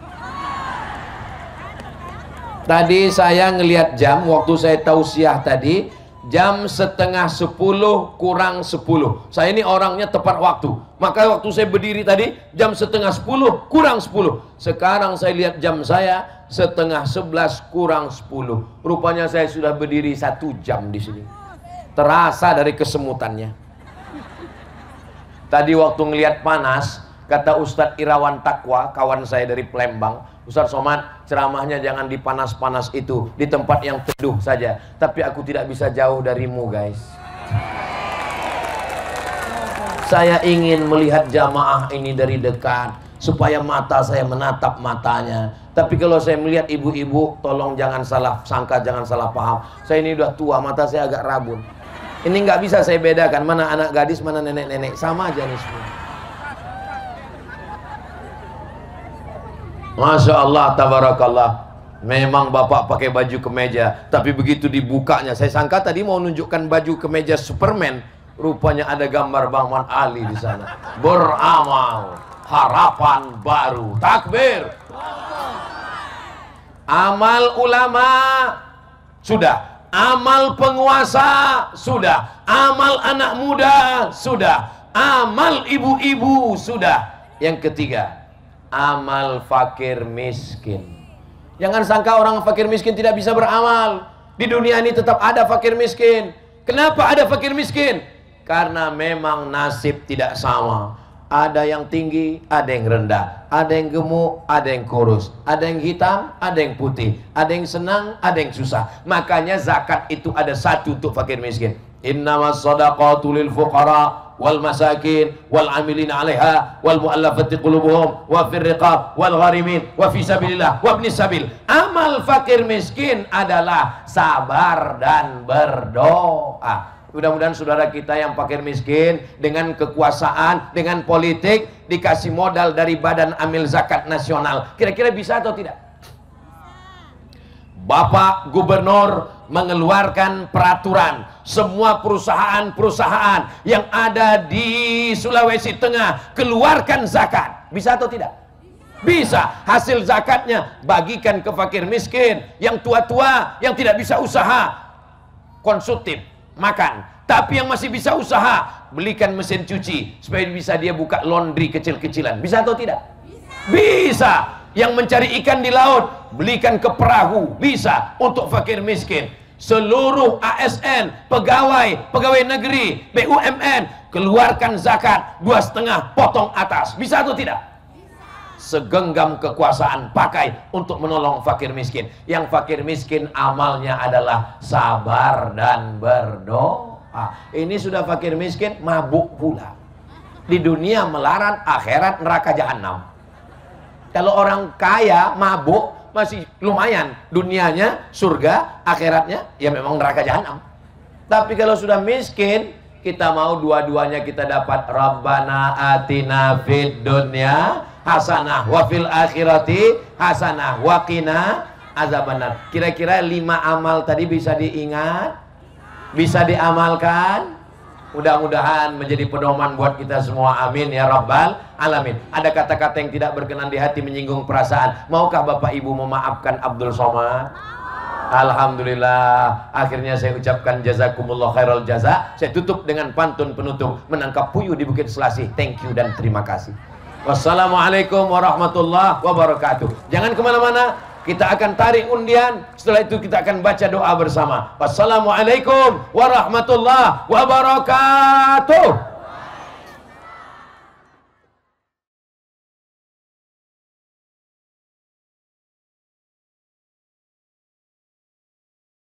Tadi saya ngelihat jam, waktu saya tausiah tadi, jam 9:30 kurang 10. Saya ini orangnya tepat waktu. Maka waktu saya berdiri tadi, jam 9:30 kurang 10. Sekarang saya lihat jam saya, 10:30 kurang 10. Rupanya saya sudah berdiri 1 jam di sini. Terasa dari kesemutannya. Tadi waktu ngelihat panas, kata Ustadz Irawan Takwa, kawan saya dari Palembang, Ustadz Somad, ceramahnya jangan di panas-panas itu, di tempat yang teduh saja. Tapi aku tidak bisa jauh darimu, guys. Saya ingin melihat jamaah ini dari dekat, supaya mata saya menatap matanya. Tapi kalau saya melihat ibu-ibu, tolong jangan salah sangka, jangan salah paham. Saya ini udah tua, mata saya agak rabun. Ini nggak bisa saya bedakan mana anak gadis, mana nenek-nenek, sama aja nih semua. Masya Allah, tabarakallah. Memang bapak pakai baju kemeja, tapi begitu dibukanya, saya sangka tadi mau nunjukkan baju kemeja Superman, rupanya ada gambar Bang Man Ali di sana. Beramal, harapan baru, takbir. Amal ulama sudah. Amal penguasa sudah, amal anak muda sudah, amal ibu-ibu sudah. Yang ketiga, amal fakir miskin. Jangan sangka orang fakir miskin tidak bisa beramal. Di dunia ini tetap ada fakir miskin. Kenapa ada fakir miskin? Karena memang nasib tidak sama. Ada yang tinggi, ada yang rendah, ada yang gemuk, ada yang kurus, ada yang hitam, ada yang putih, ada yang senang, ada yang susah. Makanya zakat itu ada satu untuk fakir miskin. Innamas shadaqatu lil fuqara wal masakin wal amilina 'alaiha wal mu'allafati qulubuhum wa fir riqab wal gharimin wa fi sabilillah wa ibnis sabil. Amal fakir miskin adalah sabar dan berdoa. Mudah-mudahan saudara kita yang fakir miskin dengan kekuasaan, dengan politik, dikasih modal dari Badan Amil Zakat Nasional. Kira-kira bisa atau tidak? Bapak Gubernur mengeluarkan peraturan, semua perusahaan-perusahaan yang ada di Sulawesi Tengah keluarkan zakat. Bisa atau tidak? Bisa. Hasil zakatnya bagikan ke fakir miskin, yang tua-tua, yang tidak bisa usaha, konsumtif, makan. Tapi yang masih bisa usaha, belikan mesin cuci supaya bisa dia buka laundry kecil-kecilan. Bisa atau tidak? Bisa. Yang mencari ikan di laut, belikan ke perahu. Bisa. Untuk fakir miskin. Seluruh ASN, pegawai negeri, BUMN, keluarkan zakat 2,5 potong atas. Bisa atau tidak? Segenggam kekuasaan pakai untuk menolong fakir miskin. Yang fakir miskin amalnya adalah sabar dan berdoa. Ini sudah fakir miskin, mabuk pula. Di dunia melarat, akhirat neraka jahanam. Kalau orang kaya mabuk masih lumayan, dunianya surga, akhiratnya ya memang neraka jahanam. Tapi kalau sudah miskin, kita mau dua-duanya kita dapat. Rabbana atina fid dunya hasanah wa fil akhirati hasanah wa qina azabannar. Kira-kira 5 amal tadi bisa diingat, bisa diamalkan. Mudah-mudahan menjadi pedoman buat kita semua. Amin ya rabbal alamin. Ada kata-kata yang tidak berkenan di hati, menyinggung perasaan, maukah Bapak Ibu memaafkan Abdul Somad? Alhamdulillah, akhirnya saya ucapkan jazakumullah khairal jaza. Saya tutup dengan pantun penutup, menangkap puyuh di Bukit Selasih. Thank you dan terima kasih. Wassalamualaikum warahmatullahi wabarakatuh. Jangan kemana-mana, kita akan tarik undian. Setelah itu kita akan baca doa bersama. Wassalamualaikum warahmatullahi wabarakatuh.